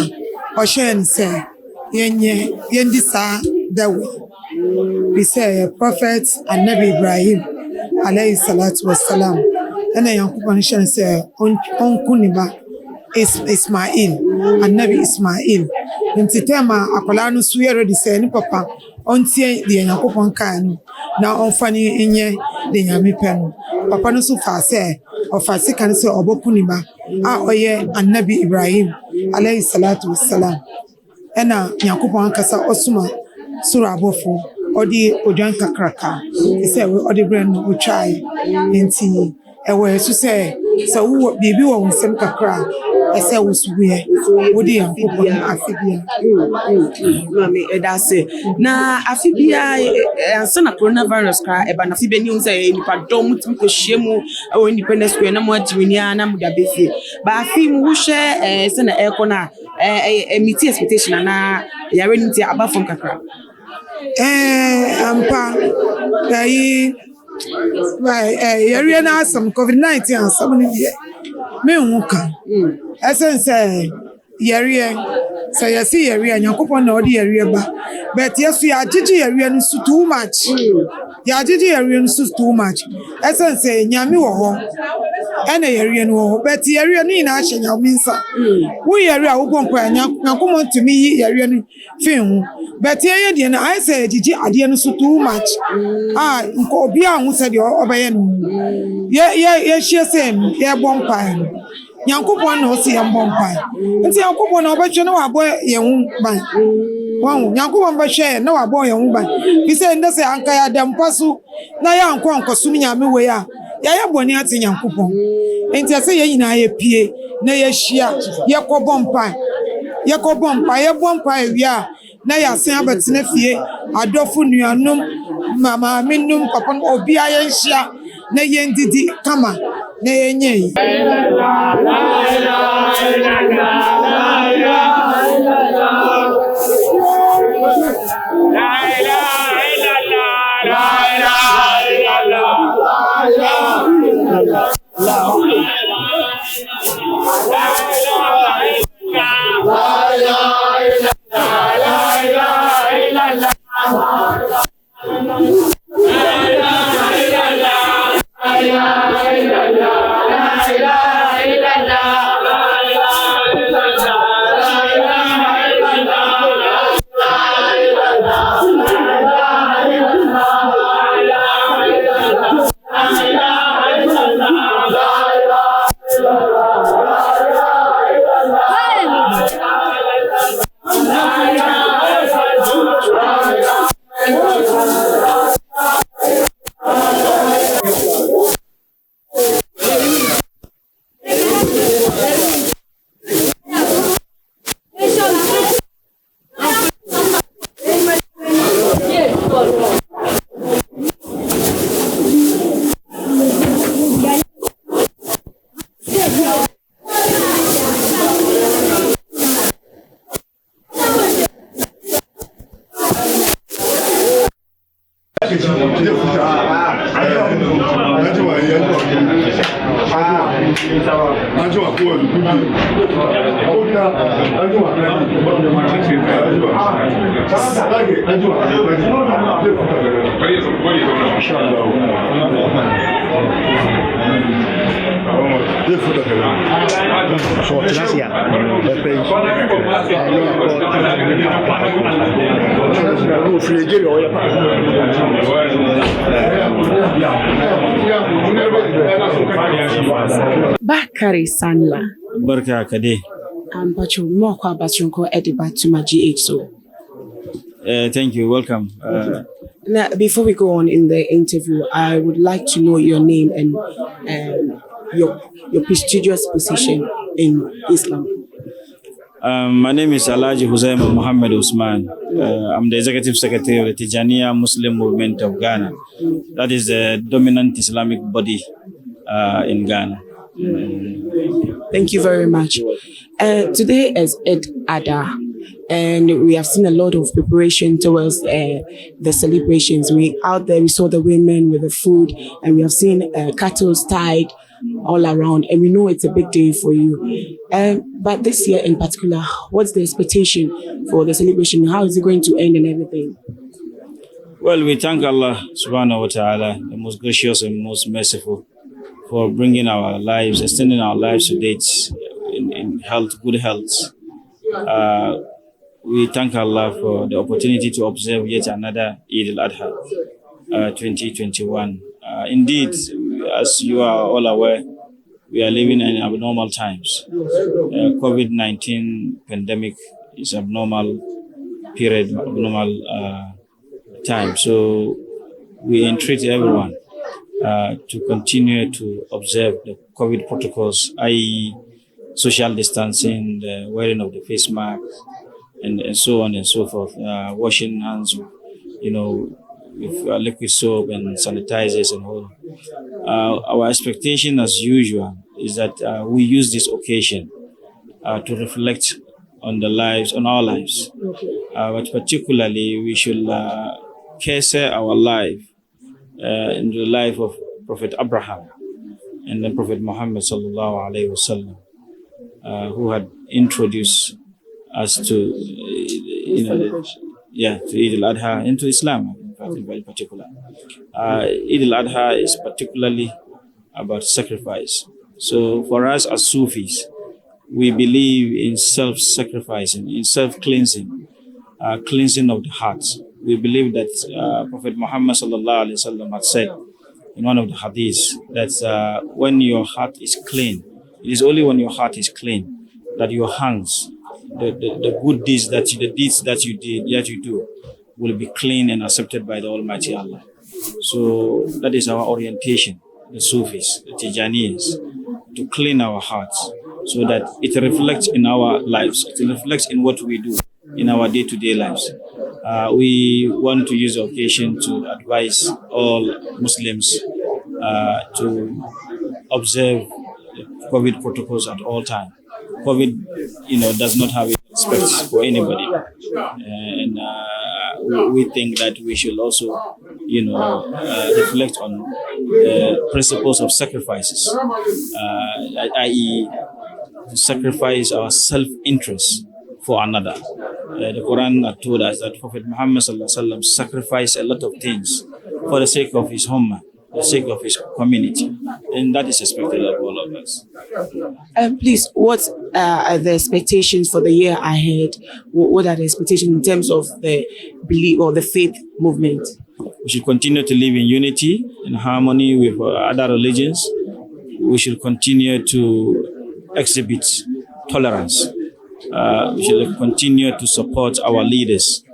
ɔhyɛ no sɛ yɛndi saa dawe. Bisɛ Prophet Annabi Ibrahim alayhi salatu wassalam. Ɛna Nyankopɔn hyɛ no sɛ ɔnku ne ba Ismail, Annabi Ismail. Nti tema akwala no so yɛ ready sɛ ne papa ɔntie deɛ Nyankopɔn kaa no na ɔmfa ne nyɛ de Nyame pɛ no. Papa no so fa sɛ ɔfa sika no sɛ ɔbɛku ne ba a ɔyɛ Annabi Ibrahim alayhi salatu wassalam. Ɛna Nyankopɔn ankasa ɔsoma soro abɔfo ɔde odwan kakraka sɛ ɔde brɛ no ɔtwae. Nti ɛwɔ so sɛ wo biribi wɔ wo nsɛm kakra ɛsɛ wo subuɛ wode Nyankopɔn afibia. Mami ɛdase na afibia ansa na coronavirus kra ɛba na afibia ni ho sɛ nipa dɔm mutumi kɔhyia mu ɛwɔ independence square na mo agyiminia na mo da befe ba afi mu wohwɛ sɛ na ɛkɔ na meet expectation na yare nti aba fam kakra. Ampa yɛreɛ no asɛm COVID-19 asɛm no deɛ menhu ka ɛsɛn sɛ yɛreɛ sɛ yɛse yɛreɛ Nyankopɔn na ɔde yɛreɛ ba but yɛso yɛagyegye yɛreɛ no so too much yɛagyegye yɛreɛ no so too much ɛsɛn sɛ Nyame wɔ hɔ ɛna yɛreɛ no wɔ hɔ but yɛreɛ no nyinaa hyɛ Nyame nsa wo yɛreɛ a wobɔ mpa Nyankopɔn tumi yi yɛreɛ no fi ho but yɛyɛ deɛ no ayɛ sɛ yɛgyegye adeɛ no so too much nka obiara ho sɛ deɛ ɔbɛyɛ no yɛhyia sɛ yɛbɔ mpae no Nyankopɔn na ɔsɛ yɛmbɔ mpae nti Nyankopɔn na ɔbɛhwɛ na wabɔ yɛn ho ban wahu Nyankopɔn bɛhwɛ yɛn na wabɔ yɛn ho ban bi sɛ ndɛ sɛ anka yɛada mpa so na yɛankɔ nkɔsom Nyame wei a yɛayɛ bɔne ate Nyankopɔn nti ɛsɛ yɛn nyinaa yɛpie na yɛhyia yɛbɔ mpae wie a na yɛasen abɛtena fie adɔfo nuanom maamenom papa obiara yɛnhyia na yɛndidi kama na yɛnyɛ yi. Bakari Sanla. Barka Kade. Bacho more kwa Bachunko Ediba to my GH so. Thank you. Welcome. Now, before we go on in the interview, I would like to know your name and your prestigious position in Islam. My name is Al-Adha Muhammad Usman. I'm the Executive Secretary of the Tijaniya Muslim Movement of Ghana. That is the dominant Islamic body in Ghana. Thank you very much. Today is Al-Adha, and we have seen a lot of preparation towards the celebrations. We saw the women with the food, and we have seen cattle tied all around, and we know it's a big day for you. But this year in particular, what's the expectation for the celebration? How is it going to end and everything? Well, we thank Allah subhanahu wa ta'ala, the most gracious and most merciful, for bringing our lives, extending our lives to date in health, good health. We thank Allah for the opportunity to observe yet another Eid al-Adha 2021. Indeed, as you are all aware, we are living in abnormal times. COVID-19 pandemic is abnormal period, abnormal time. So we entreat everyone to continue to observe the COVID protocols, i.e. social distancing, the wearing of the face mask, and so on and so forth. Washing hands, with liquid soap and sanitizers and all. Our expectation, as usual, is that we use this occasion to reflect on our lives. But particularly, we should care our life in the life of Prophet Abraham and then Prophet Muhammad sallallahu alaihi wasallam, who had introduced us to, to Eid al-Adha and to Islam, in fact, in very particular. Eid al-Adha is particularly about sacrifice. So for us as Sufis, we believe in self-sacrificing, in self-cleansing, cleansing of the heart. We believe that Prophet Muhammad sallallahu alaihi wasallam had said in one of the hadiths that when your heart is clean, it is only when your heart is clean that your hands, the good deeds the deeds that you do will be clean and accepted by the Almighty Allah. So that is our orientation, the Sufis, the Tijaniyas, to clean our hearts so that it reflects in our lives, it reflects in what we do in our day-to-day lives. We want to use the occasion to advise all Muslims to observe COVID protocols at all times. COVID, does not have respect for anybody, and we think that we should also, reflect on the principles of sacrifices, i.e., to sacrifice our self-interest for another. The Quran told us that Prophet Muhammad sacrificed a lot of things for the sake of his ummah, for the sake of his community, and that is expected of all of us. Please, what are the expectations for the year ahead? What are the expectations in terms of the belief or the faith movement? We should continue to live in unity, in harmony with other religions. We should continue to exhibit tolerance. We should continue to support our leaders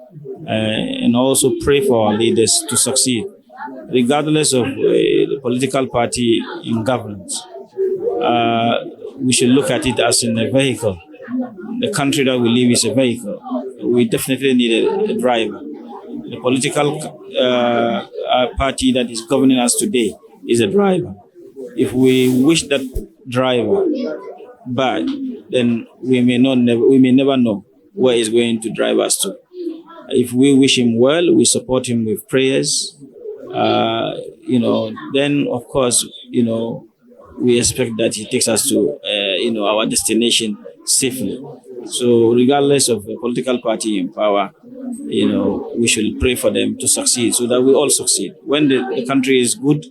and also pray for our leaders to succeed, regardless of the political party in government. We should look at it as in a vehicle. The country that we live is a vehicle. We definitely need a driver. The political party that is governing us today is a driver. If we wish that driver bad, then we may never know where he's going to drive us to. If we wish him well, we support him with prayers. Then of course, we expect that he takes us to, our destination safely. So regardless of the political party in power, we should pray for them to succeed so that we all succeed. When the country is good,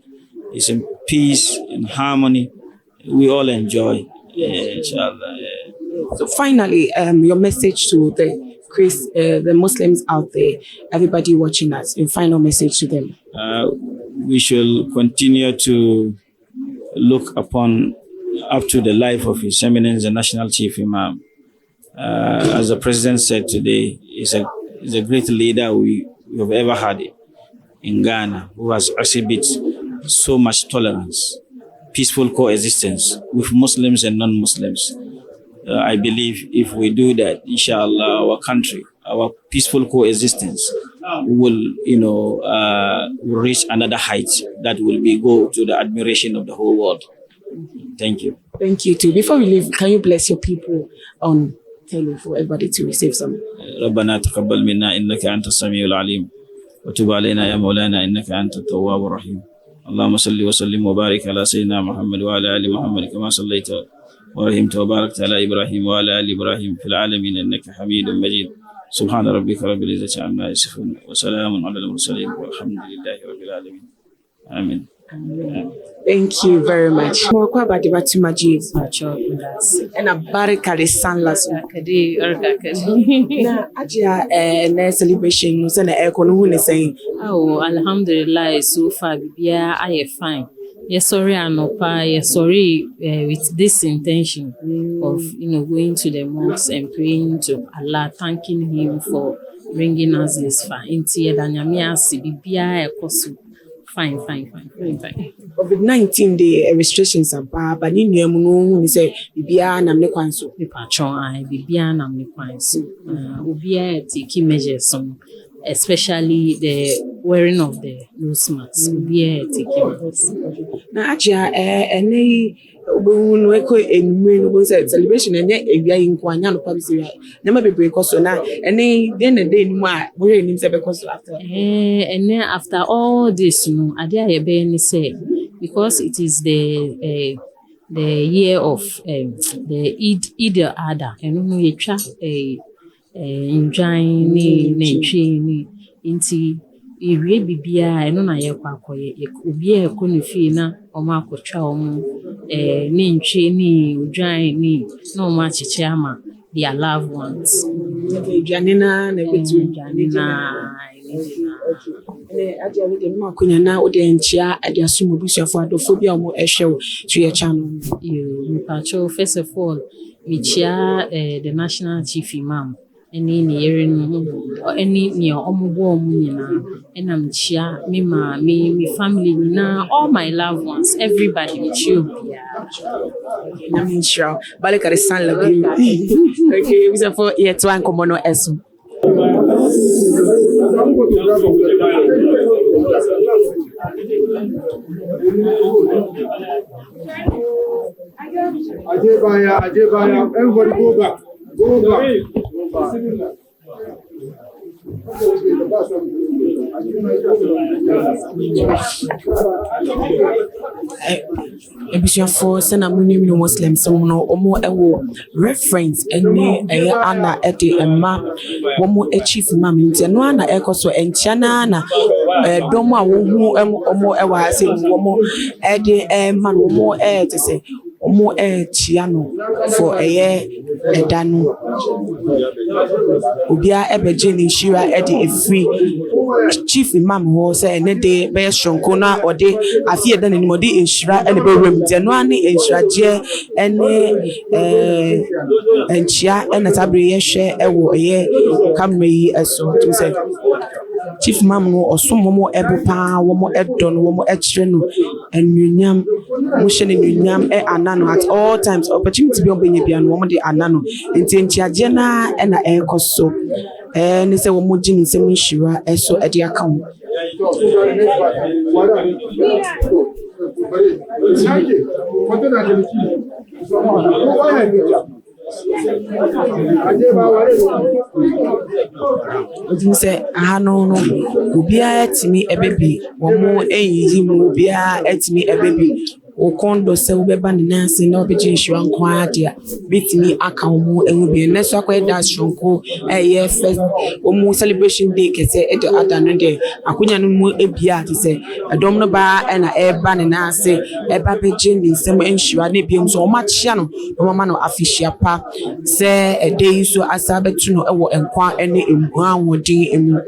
it's in peace, in harmony, we all enjoy, inshallah. So finally, your message to the Muslims out there, everybody watching us, a final message to them. We shall continue to look up to the life of His Eminence, the National Chief Imam. As the President said today, he's a great leader we have ever had in Ghana, who has exhibited so much tolerance, peaceful coexistence with Muslims and non-Muslims. I believe if we do that, inshallah, our country, our peaceful coexistence will, reach another height that will go to the admiration of the whole world. Thank you. Thank you too. Before we leave, can you bless your people on tele for everybody to receive some? ربنا تقبل منا إنك أنت السميع العليم وتب علينا يا مولانا إنك أنت التواب الرحيم. اللهم صل وسلم وبارك على سيدنا محمد وعلى آل محمد كما صليت ورحمت وباركت على إبراهيم وعلى آل إبراهيم في العالمين إنك حميد مجيد. سبحان ربك رب العزة عما يصفون وسلام على المرسلين والحمد لله رب العالمين. آمين. Thank you very much. Mwakwa badi batu majid. Ena barika de sanlas. Na ajia na celebration no se na eko no hu ne sen. Oh, alhamdulillah, so far bibia I fine. Yes, sorry, Anopa. Yes, sorry, with this intention of going to the mosque and praying to Allah, thanking Him for bringing us this far. Inti edanyamia si bibia ekosu. Fine. COVID-19 the restrictions are bad, but in your moon, we say bibia na mnekwanso. Patron, bibia na mnekwanso. Ubia take measures especially the wearing of the nose masks. Ubia take measures. Na ajia no eko enumere no say celebration enye ewia yinkwanya no pabisi ya na ma bebre koso na ene den na day nimu a wo enim se be koso after after all this ade ayebe ni say because it is the year of the Eid Al-Adha enu ye twa enjoy ni nentwe ni inti ewie bibia eno na ye kwakoye obi e ko ne fie na omo akotwa omo ne ntwe ni odwan ni na omo acheche ama their loved ones janina na betu janina adia we de ma kunya na o de nchia adia sumo busuafo adofo bia omo ehwe to ye channel you pacho. First of all we cheer the National Chief Imam any near any near omubo nyina enam chia me ma me family na all my loved ones, everybody with you. Na me sure baleka san la bi okay we say for here to an komo no esu Ajebaya, everybody go back. Ebusuafo sena munim no Muslims no omo ewo reference ene ana ede emma womo chief imam nti no ana ekoso enchia na domo a wo hu omo ewa ase womo ede emma no omo tese omo chia no for eda no obia ebeje ni shira ede free chief imam ho say ene de be shonko na ode afie eda ni modi enshira ene be rem de no ani enshira je ene enchia ene tabre ye hwe ewo kamera yi eso to say chief imam no osomomo ebopa womo edon womo ekire no enunyam mo hye enunyam anano at all times opportunity bi obenya bia no womo de anano entiaje na na ekoso ne se womo gini se mo hira eso ede aka ho Ojin say no obia etimi ebebi womo eyiyi mu obia etimi ebebi o kondo se wobeba ne nanse na obeje nhwa nko ade bitimi aka wo ehu bi ne so akwa da shonko first o celebration day kese Al-Adha no de akonya no mu ebia te se edom no ba na eba ne nanse eba beje ne nsem nhwa na biem so o ma chia no o mama no afishia pa se day so asa betu no ewo enkwa ene emu anwodin emu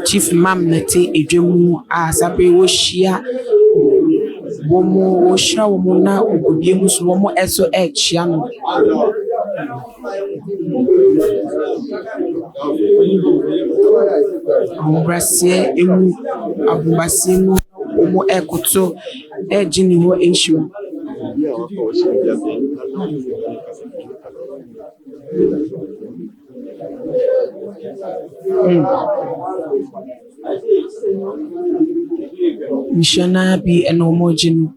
Chief Imam nete edwemu asabe wo hia wo shira wo na obodie mu so wo eso chia no Abubasie emu abubasie mu wo ekoto ejini ho ensure Mishana bi enomojin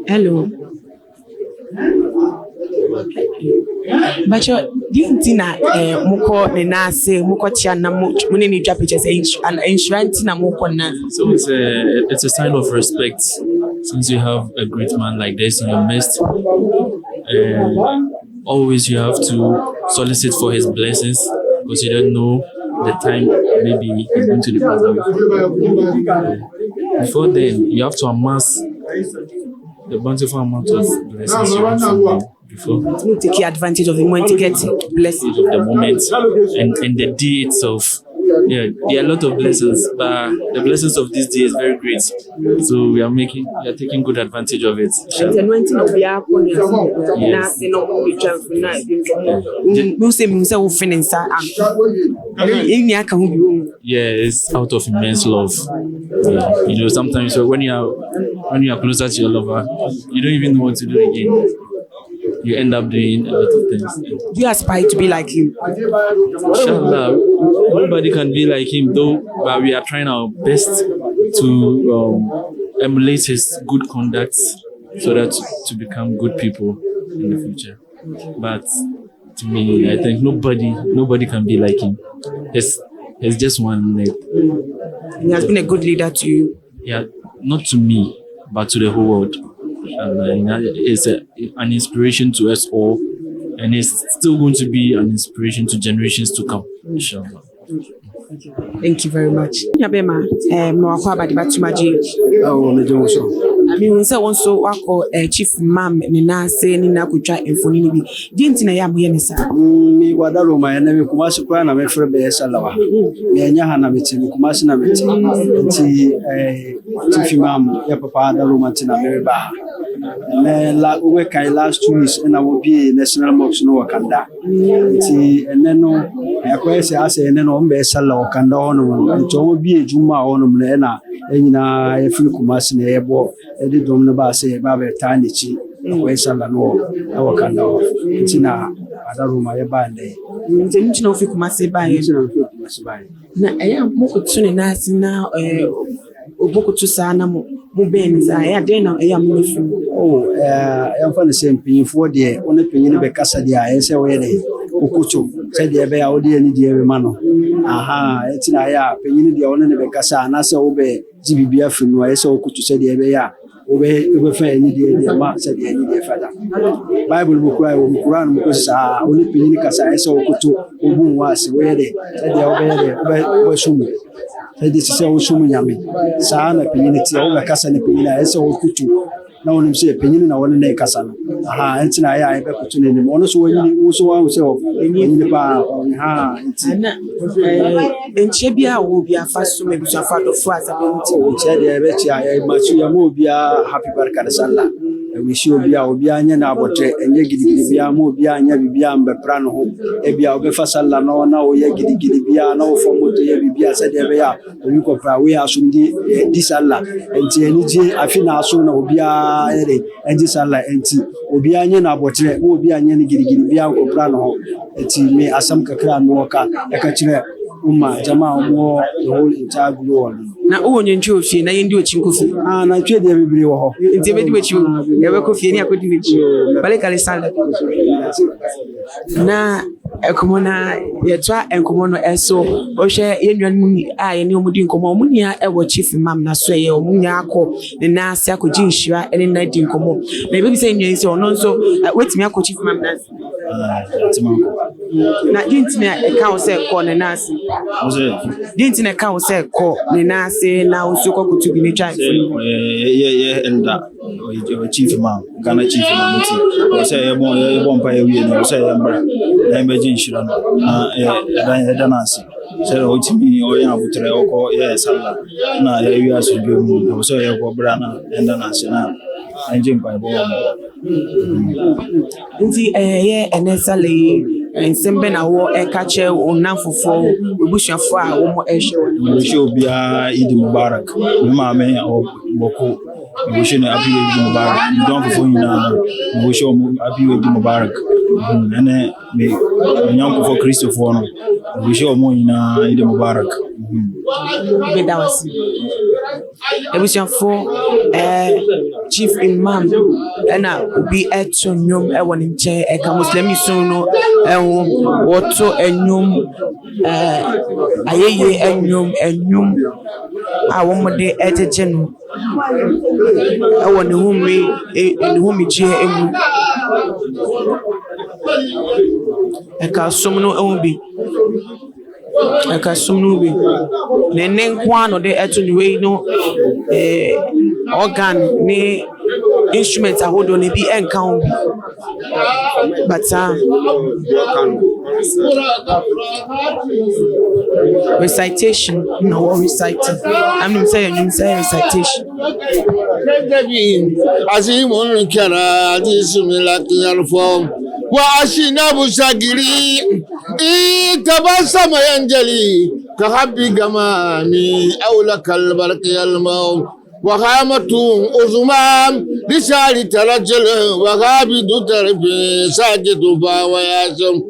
Hello. Bacho dintina muko nenase muko tiana mune ni dwa pictures insurance na muko na. So it's a sign of respect since you have a great man like this in your midst. Always you have to solicit for his blessings because you don't know the time maybe he's going to depart away. Before then, you have to amass the bountiful amount of blessings you want from him before. Take advantage of the moment to get blessings of the moment and the day itself. Yeah, there are a lot of blessings, but the blessings of this day is very great. So we are taking good advantage of it. Yeah, it's out of immense love. Yeah. You know, sometimes when you are closer to your lover, you don't even know what to do again. You end up doing a lot of things. Do you aspire to be like him? Inshallah, nobody can be like him though, but we are trying our best to emulate his good conduct so that to become good people in the future. But to me, I think nobody can be like him. He's just one. He has been a good leader to you. Yeah, not to me, but to the whole world. It's an inspiration to us all, and it's still going to be an inspiration to generations to come. Inshallah. Thank you very much. Yabema, I mean, we say also wako Chief Imam nina se nina kucha infoni bi. Dinti na ya muye nisa. Mi wadaro ma ene mi kumasi kwa na me frebe salawa. Mi enya hana meti mi kumasi na meti. Nti Chief Imam ya papa wadaro ma tina me ba. Ne la uwe kai last 2 weeks na wo bi national mosque no wakanda. Nti ene no yakwa se ase ene no mbe salawa wakanda hono. Nti wo bi ejuma hono mle na enyina ya free kumasi na yebo edi domna ba se ba be tani chi ko sala no awakanda ntina adaruma ye bande ntina ofi kumasi ba ye na eya mokutu ne na sina obokutu sana mo benza ya de na eya mnifu ya fa ne sempinfo de one pinyin be kasa de a ese we de okutu se de be ya odi ani de be mano aha ntina ya pinyin de one ne be kasa na se wo be jibibia finu ese okutu se de be ya obe fa any day ma said any day father Bible book right o Quran mo sa oni pinyin kasa ese okutu ogun wa se we de said ya obe sumu said this se o sumu nyame sa na pinyin ti o kasa ne pinyin ese okutu na wonim sɛ panyin na wɔne ne kasa no nti na ayɛ a yɛbɛkoto no anim ɔno so wɔnyini wo so wahu sɛ ɔnyini paa nti nkyɛ bi a wɔ bi afa so ma abusuafo adɔfo asabɛnti nkyɛ deɛ yɛbɛkyia yɛmaso yɛma obiara happy barka de sallah ɛwɛhyɛ obiara nyɛ no abɔtrɛ ɛnyɛ gidigidi biara ma obiara nyɛ biribiara mbɛpra no ho ebia wobɛfa sallah no na woyɛ gidigidi biara na wofɔ moto yɛ biribiara sɛdeɛ ɛbɛyɛ a obi kɔpra woyɛ asomdi di sallah nti anigye afe na aso na obiara yɛ de ɛgye sallah nti obiara nyɛ no abɔtrɛ ma obiara nyɛ no gidigidi biara nkɔpra no ho nti me asɛm kakra no wɔka ɛka kyerɛ jama mo the whole entire global na wo nyenche ofie na yendi ochi nkofi na twe de bebre wo ho nti be di ochi ye be kofi ni akodi ochi bale kale sala na ekomo na yetwa enkomo no eso o hwe yenwan mu a ye ne omudi nkomo omunia e wo chief imam na so ye omunia akọ ne na ase akọji nhira ene na di nkomo na be bi se nyen se ono nso wetimi akọ chief imam na na dintina e ka o se ko ne na ase dintina ka o se ko ne na ase na o so ko kutu bi ne twa ye elda o chief imam kana chief imam ti o se ye bon pa ye wi no o se ye mbra na be jin shira no na da na ase se o timi o ya butre o ko ye sala na ye wi aso bi mu o se ye ko bra na enda na ase na enjin pa bo nti ye enesale ensembe na wo ekache onamfofo obusuafo a wo mo ehwe wo hwe obia Eid Mubarak ma me o boko wo hwe ne abi Eid Mubarak don fofo nyina wo hwe o abi Eid Mubarak ene me nyam fofo Christopher no wo hwe o mo nyina Eid Mubarak be dawasi ebusuafo chief imam ena obi eto nyom e woni nche e ka muslimi so no woto enyum ayeye enyum a wo mode ejeje no e woni humi je emu e ka som no bi aka sumnu bi ne nkwa no de eto ni we no organ ni instrument ahodo ne bi enka ho bi but recitation no reciting I'm saying recitation azimun kana dismilaki alfom wa ashinabu sagiri tabasam yanjali kahabbi gamami awla kalbarqi almaum wa hamatu uzman lisali tarajjal wa gabidu tarbi sajidu ba wa yasum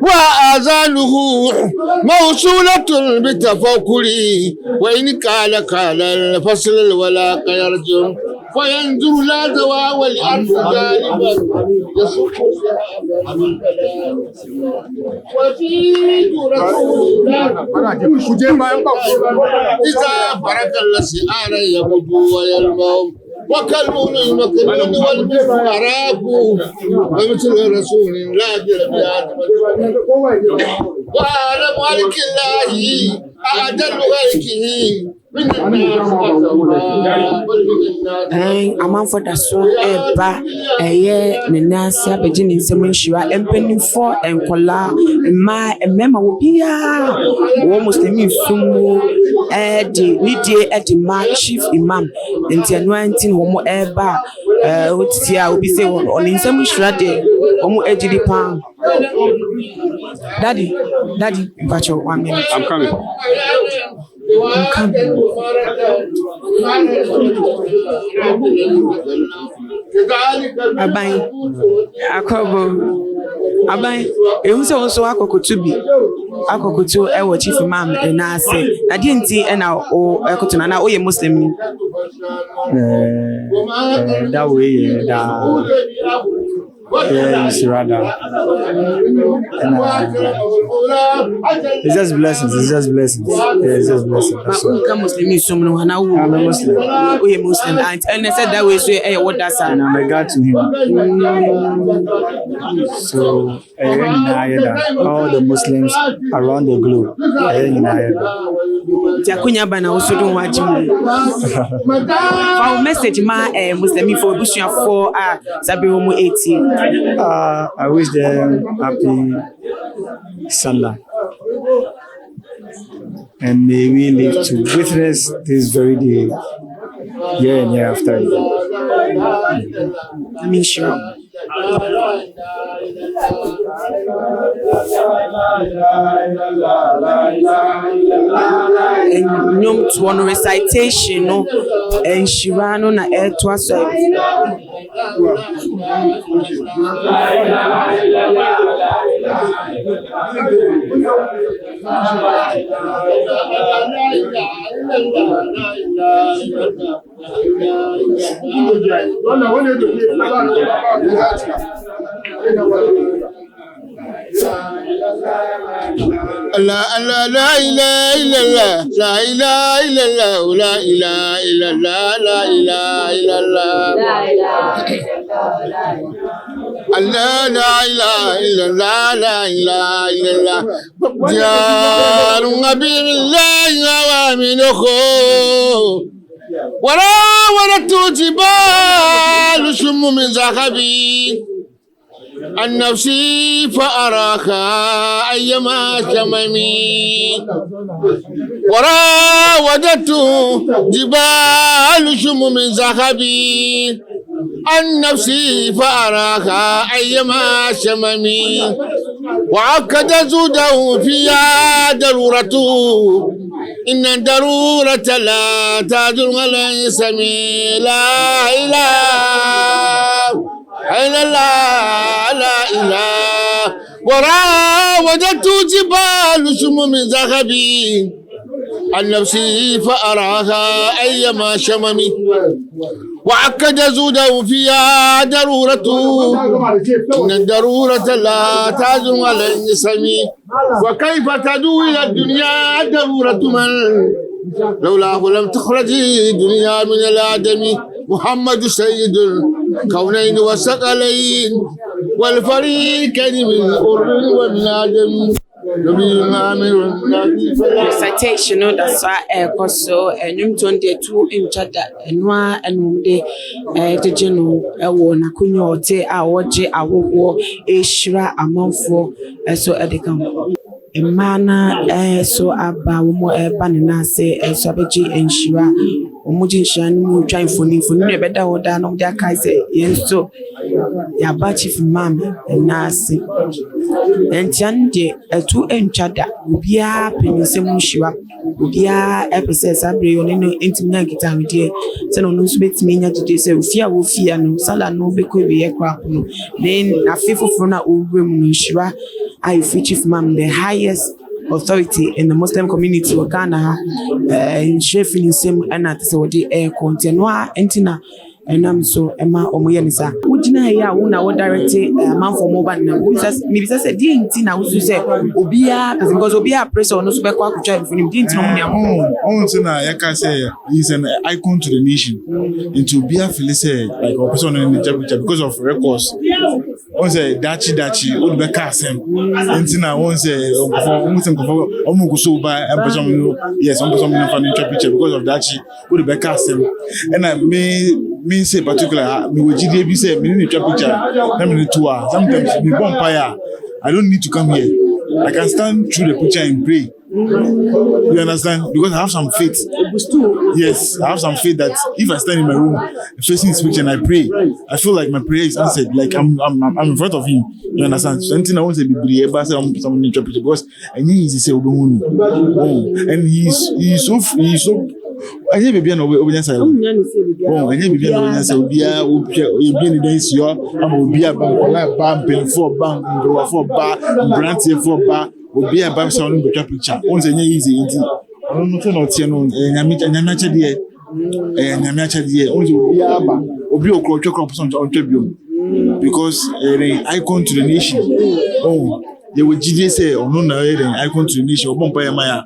وآذانه موصولة بتفكري وإن قال الفصل الولاق يرجم فينظر لا دواء والأرض غالبا يصف وفي رسول الله إذا برك السعار يبدو ويلمو وكالمون المكنون والمفراق ومثل رسول لا جربيات وعلى مالك الله أعدل غيره amanfo da so eba eye ne nasa beji ne nsem nhira empanifo enkola ma emema wo bia wo muslimi sumu di nidie di ma chief imam nti anu antin wo mo eba otiti a obi se wo ne nsem nhira de wo mo ejidi pan daddy watch 1 minute I'm coming. Aban akobo aban ehun se wonso akokotu bi akokotu e wo chief imam na ase na die nti e na o ekoto na o ye muslim ni that way it's rather it's just blessings. Yeah, it's just blessings. That's all. Come Muslim is someone who now I'm a Muslim. Oh, you're Muslim. And I said that way, so what that's and I'm a God to him. So all the Muslims around the globe. Jakunya bana usudun wajimu. For message ma Muslimi for bushia for Sabiromu 18. I wish them happy Salah. And may we live to witness this very day, year and year after year. I mean, sure. Nyom to one recitation no and Shirano na etwa so La ilaha illallah, la ilaha illallah, la ilaha illallah, la ilaha illallah. Allah la ilaha illallah, la ilaha illallah. Jarun billahi wa minhu. Wala tujibal shumu min zahabi. النفس فأراك أيما شممي وراودت جبال شم من ذهبي النفس فأراك أيما شممي وعكد زوده فيها ضرورة إن الضرورة لا تدل على سمي لا إله إلا الله لا إله وراودت جبال شم من ذهبي النفس فأراها أيما شممي وعكد زوده فيها ضرورة إن الضرورة لا تزن على النسمي وكيف تدو إلى الدنيا ضرورة من لولاه لم تخرج الدنيا من الآدم محمد سيد الكونين والثقلين والفريقين من الأرض ومن آدم Recitation no that's why so enyum 22 inchada enwa enumde dejenu ewo na kunyo ote a woje awowo ehira amanfo so edekam emana so aba wo mo eba ne na se so abeji enhira omuji nhira no mu twa infoni no ebeda wo da no de akai se yenso ya ba chief imam na se enchande etu enchada bia penisem nhira bia epese sabre yo no entimnya gitamdie se no nso betimi nya dide se ofia no sala no be ko be ekwa no then afefofo na owrem no nhira I chief imam the highest authority in the Muslim community of Ghana in Sheffield same and at so the air continua entina enam so ema omoye nisa ugina ya una wo direct man for mobile na maybe say di entina wo say obia because obia pressure no so be kwa akutwa infoni di entina mo ne on say na yaka say he's an icon to the nation into obia feel say like a person in the chapter because of records on say dachi o be ka asem entina on say on go so ba person yes on person in the chapter because of dachi o be ka asem and I me say particular me we GD be say me need to picture na me to sometimes me bonfire I don't need to come here I can stand through the picture and pray. You understand? Because I have some faith. Yes, I have some faith that if I stand in my room facing this picture and I pray, I feel like my prayer is answered. Like I'm in front of him. You understand? So anything I want to be able to say someone interpret because I need to say and he's so I need to be an obedience. I need to be an obedience. Obia, obia, the days you are. I'm obia, bam, for bam, for bar, brandy for bar. Obi aba so no betwa picture on say easy nti ono no fe no tie no nyame achede nyame achede on say obi aba obi okro twekro person on twabio because icon to the nation they will GD say ono na icon to the nation obompa ya maya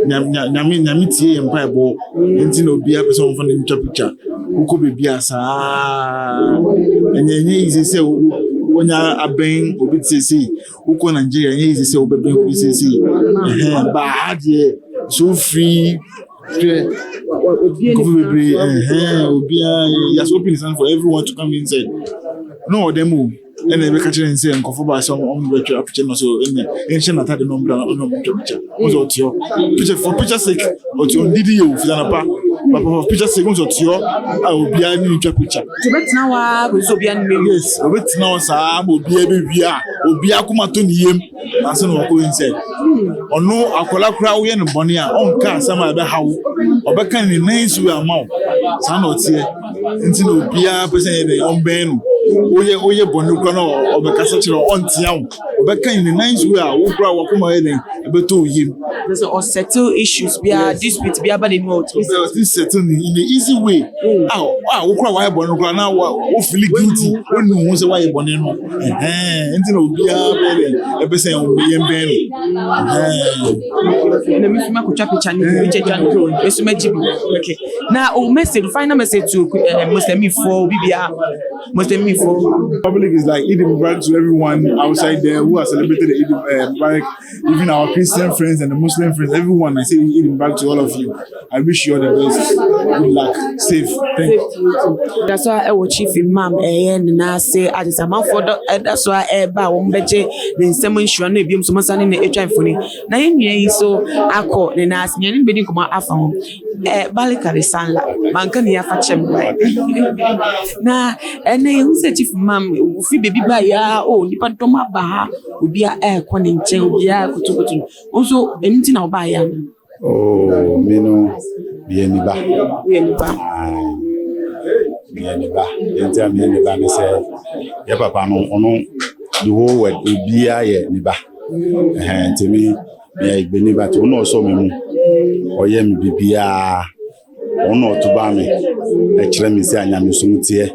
nyame tie empa ebo nti no obi aba person on the picture uko bebia sa enye easy say wonya aben obi tsesi uko Nigeria yen say obi ben obi tsesi ba hadie so free obi yes open stand for everyone to come inside no them and then we catch and say nkofo ba some on the picture no so in shana ta the number no picture was otio picture for picture sake otio didi you fi na pa for picture sake was otio obi ani ni picture to betina wa go so obi ani me yes obi tina wa sa obi e be wia obi akoma to ni yem aso no ko inside ono akola kura wo ye no bone a on ka sama be hawo obeka ni nice we amount sa na otie nti no obi a person dey on ben no oye bonu kwa no obekasa chiro ontia wo obeka in the nice way a wo kura wo koma eden ebeto yim there's all settle issues bia dispute bia ba the note this settle in the easy way wo kura wa bonu kwa na wo feel guilty wonu hu se wa bonu no nti no bia be ebese wo yem ben na mi fuma ko twa picture ni checha no esu majibi okay na o message final message to Muslim for bibia Muslim for public is like Eid Mubarak to everyone outside there who has celebrated the Eid Mubarak, even our Christian friends and the Muslim friends, everyone. I say Eid Mubarak to all of you. I wish you all the best. Good luck. Safe. Thank you. That's why I was chief imam and na say at the amount for that's why ba wo mbeje the same issue na ebiem so masane na etwa mfoni na yenwie so akọ na na asnya ni bedi koma afa ho balikare sanla manka ni afa chem na ene hu se chief imam fi bebi ba ya nipa ntoma ba ha obi a ko ne nche obi a kutukutu also enti na oba ya mino bieni ba enti a bieni ba ne se ya papa no ono the whole world obi a ye ni ba enti mi igbeni ba to no so me mu oye mi bibia ono to ba me e kire mi se anya mi so mutie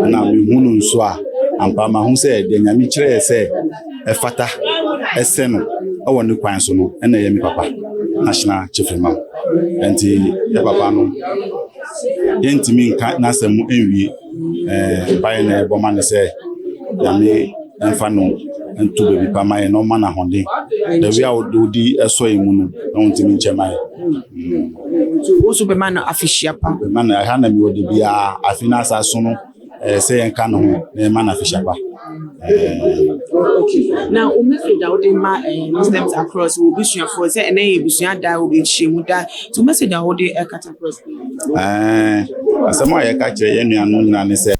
na mi hunu nso a ampa ma hu se de nya mi kire se e fata ese no awo ne kwan so no na ye mi papa national chief imam enti ya papa no yenti mi nka na asem enwie bai na ebo ma ne se ya mi enfa no ntu bebi pa ma no ma na honde the way I would di eso emu no nti mi nchema also be man official pa man I hand me wodi bia afina asaso no say enka no na man official pa okay now o message out in my Muslims across will be sure for say na e bisuan da will be shemu da to message out dey cut across asema ya ka kire ye nuanu nyina ne se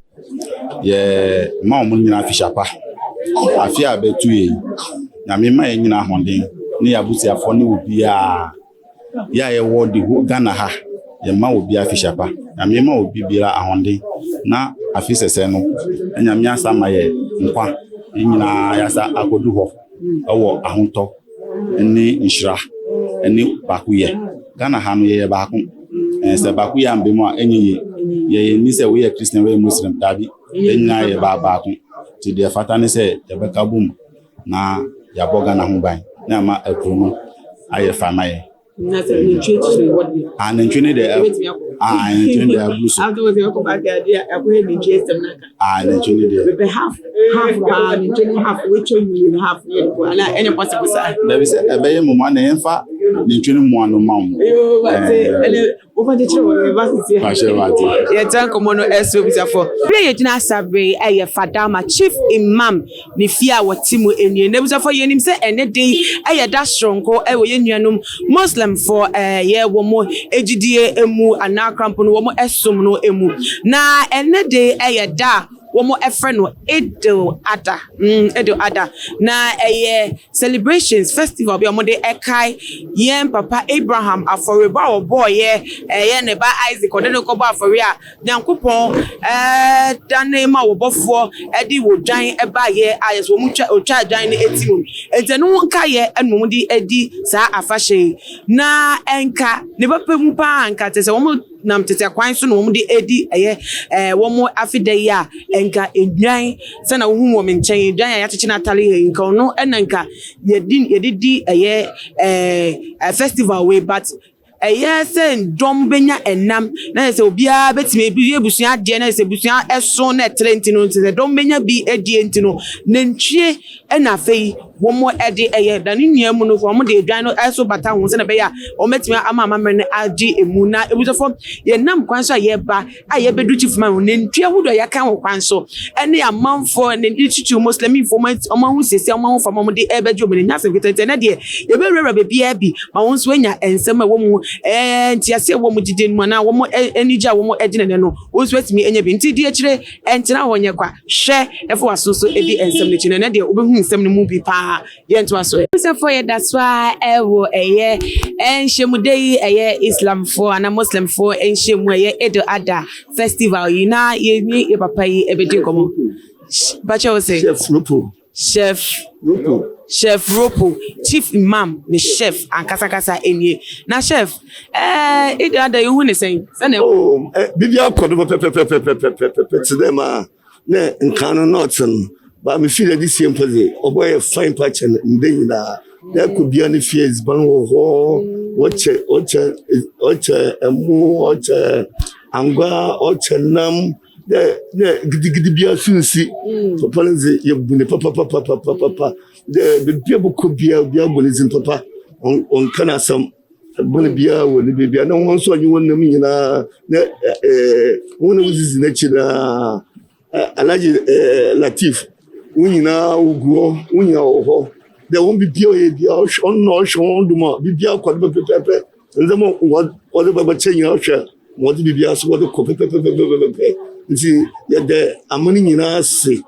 ye ma o mun nyina official pa afia betu yi na me ma ye nyina honden ne ya busi afo ne obi a ya ye wodi Ghana ha ye ma obi official pa na me ma obi bira ahonden na afisese no nyame asa ma ye nkwa nyina ya sa akodu ho owo ahonto ni nshira ni bakuye Ghana ha no ye baako se bakuye ambe mu a enye ye ni se we Christian we Muslim dabi enya ye baako ti de fata ne se de beka bum na ya boga na ho ban na ma akuru aye fa na ye na se ni church what and ntwene de ntwene de abuso after we go back there akwe ni church naka ntwene de we half half which you have and any possible side there is a be mu ma na enfa ntwene mu anu ma mu over the university yeah thank you mono eso bisafo pray jina sabre fadama chief imam ni fia watimu enye ne bisafo yenim se ene dey da strongo we yenuanum Muslim for ye wo mo ejidie emu anakrampo no wo mo esum no emu na ene dey da womo efreno Al-Adha na celebrations festival bi omode ekai yen papa Abraham aforeba oboy ye ne ba Isaac odene ko ba afori a nyankopon dane ma wobofo edi wo dwan eba ye ayeso mu twa dwan ne etimu entenu nka ye enu di edi sa afahye na enka ne papa mu pa anka tese womo nam tete kwan so no mo de edi wo mo afide ya enka edwan se na wo hu wo menchen edwan ya teche na tale enka no enanka yedi festival we but ɛyɛ sɛ ndɔm benya ɛnam na sɛ obiara betime bi ebusua ade na sɛ busua ɛso na ɛtrɛ ntino sɛ dɔm benya bi adie ntino nantwie ɛna afei wɔn ɛde ɛyɛ da ne nua mu no wɔn de adwan no ɛso bata ho sɛ na bɛyɛ a wɔn betime ama amamɛ no agye emu na ebusafo yɛnam kwan so a yɛba a yɛbɛdu chief man nantwie ahodoɔ yɛka wɔ kwan so ɛne amanfo ne tutu muslim informant ɔmo ho sese ɔmo ho fama ɔmo de ɛbɛgye ɔmo ne nyasɛ fitɛntɛ na deɛ yɛbɛwura baabi bi ma wɔn nso anya nsɛm a wɔn mu ntiase a wɔn mu didi mu na wɔn anigye a wɔn ɛgyina ne no wɔn nso atumi anya bi nti deɛ kyerɛ ɛntena hɔ nyɛ kwa hwɛ ɛfo waso so edi nsɛm ne kyerɛ na deɛ wobɛhu nsɛm ne mu bi paa yɛnto aso sɛfo yɛ da so a ɛwɔ ɛyɛ ɛnhyɛmude yi ɛyɛ islamfo ana muslimfo ɛnhyɛmu ɛyɛ Al-Adha festival yi na yɛni yɛ papa yi ɛbɛdi nkɔmɔ bacha wo say chef Ropo chief imam ne chef ankasa enie na chef Al-Adha you hu ne sen na bibia kodo pepe tedema na nkano notin ba me feel this year pose oboy fine patch ndin na could be any fears ban ho oche emu oche angwa oche nam de gidi bia sunsi so palenze yebune papa de bia boko bia bonizin papa on kana sam bone bia woni bia na won so anyi wonnam nyina na woni wuzizi na chira Alaji Latif wunyina uguo wunya oho de won bibia ye bia on no hwon duma bibia kwado pepepe nzemo wode baba chenya hwe wode bibia so wode ko pepepe nti ye de amani nyina se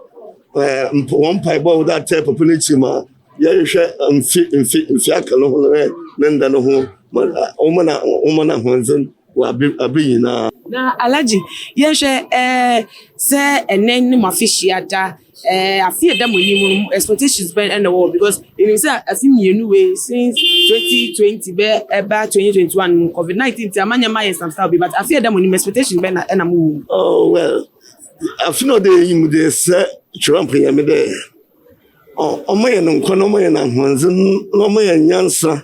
won pai bo that type of polichima ye hwe mfi akalo ho na nda no ho omana honzon wa abiyina na Alaji yehwe se enen ni mafishiada afie da monyi mu expectations been in the world because you say afim yenu we since 2020 be eba 2021 COVID-19 amanya my some stuff but afie da monyi expectation been na mu oh well afino de yim de se Trump ya me de omoye no nkono omoye na honzin omoye nyansa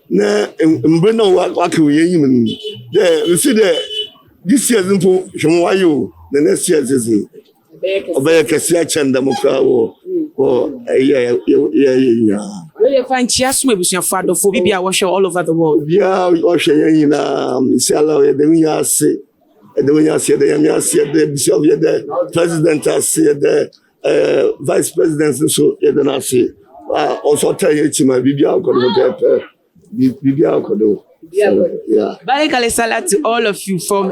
na mbre na wake we yim de we see the this year simple hwemwayo the next year is obey kesi achanda mukawo yeah we find chiasu ebusuafo adofo bibia wo hwe all over the world yeah wo hwe yina inshallah ye de wiase de yamiase de bishop ye de president ase de vice president so ye de na se also tell you chima bibia akodo pepe bibia akodo. Yeah. Barikale salat to all of you from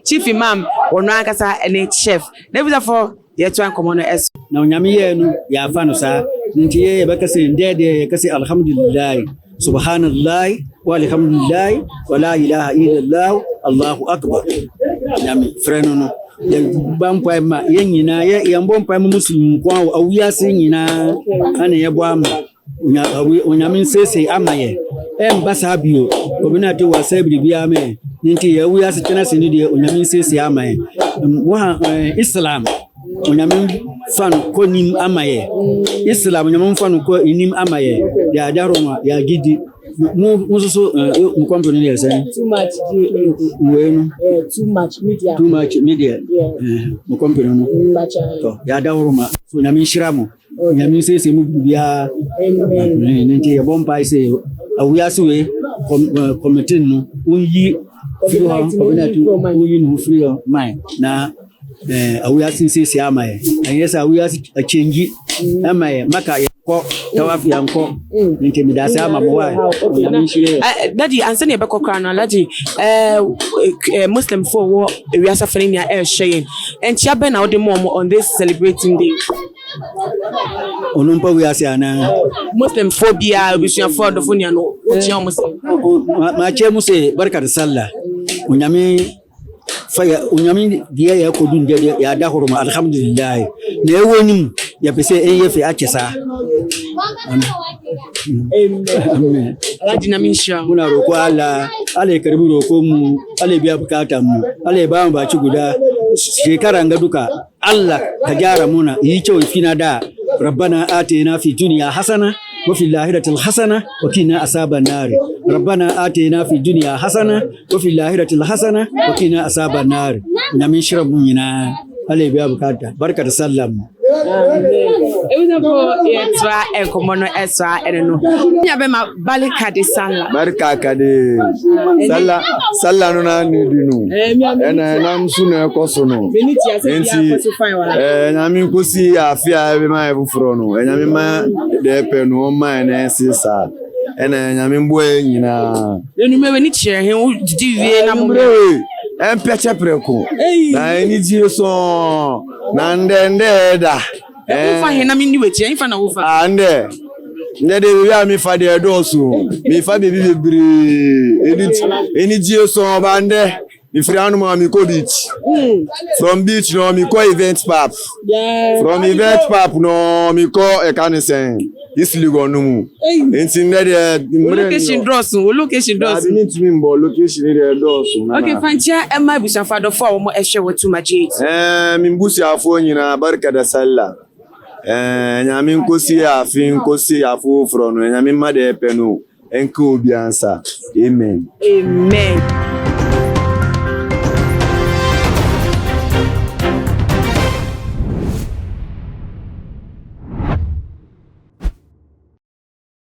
Chief Imam ono ankasa ene chef. Nebuza for ye to ankomo no es. Na onyame ye no ya fa no sa nti ye be kase ndede ye kase alhamdulillah subhanallah walhamdulillah wala ilaha illallah allahu akbar. Nyame freno no ye bampa ma ye nyina ye mbompa mu muslim kwa awuase nyina ane ye boama onyame sese amaye embasa bio obinati wa sabri bia me nti ye wi asetena sini de onyame sese amaye wa islam onyame fan ko nim amaye islam onyame fan ko nim amaye ya daroma ya gidi mu so mu company ne say too much media mu company no to ya daroma so onyame shiramo onyame sese mu bia nti ye bompa ise awuase we committee no unyi free obinatu unyi no free mind na awuase sese amaye anyesa awuase achengi amaye maka ko tawafi yanko nti midase amaboa daddy answer ne bekokra no Alaji muslim for wo ewiasa fani na sharing and chiabe na ode mom on this celebrating day onumpa wiase ana muslim phobia obusuan for do fonia no otia muslim ma chemu se barka sallah unyami faya unyami dia ya ko dun dia ya da horoma alhamdulillah ne wonim ya pese yefe akesa amen Alaji na misha muna roko Allah ya karbi roko mu Allah biya bukatan mu Allah ya ba mu baci guda shekara ga duka Allah ka gyara muna yi kyau fina da rabbana atina fi dunya hasana وفي الآخرة الحسنة وقنا عذاب النار ربنا آتنا في الدنيا حسنة وفي الآخرة الحسنة وقنا عذاب النار نمين شرب منا علي بيا بكاتا بركة سلام Yetwa enkomono eswa eneno. Nya be ma balika de sala. Barka kade. Sala no na ni dinu. Ena na msu na ekoso no. Beniti ase ya ko so fine wala. Na mi kosi afia be ma efufro no. Enya mi ma de pe no ma na sisa. Ena enya mi mbo nyina. Enu me ni chere he didi wie na mo. Empeche preko. Na eni ji so na ndende da. Ufa he na mi ni wechi enfa na ufa. Ande. Ndede we a mi fa de dosu. Mi fa bibi bibiri. Eni ji so bande. Mi frianu ma mi ko beach. From beach no mi ko event pap. Yeah. From event pap no mi ko e kanisen. Isli go no mu. Enti ndede location draws. I need to remember location there dosu. Okay, fantia e ma busa fa do for wo mo e hwe wotu maje. Mi mbusi afo nyina barka da sallah. Nyame nkosi afi nkosi afo fro no nyame ma de pe no enko obi ansa. Amen. Amen.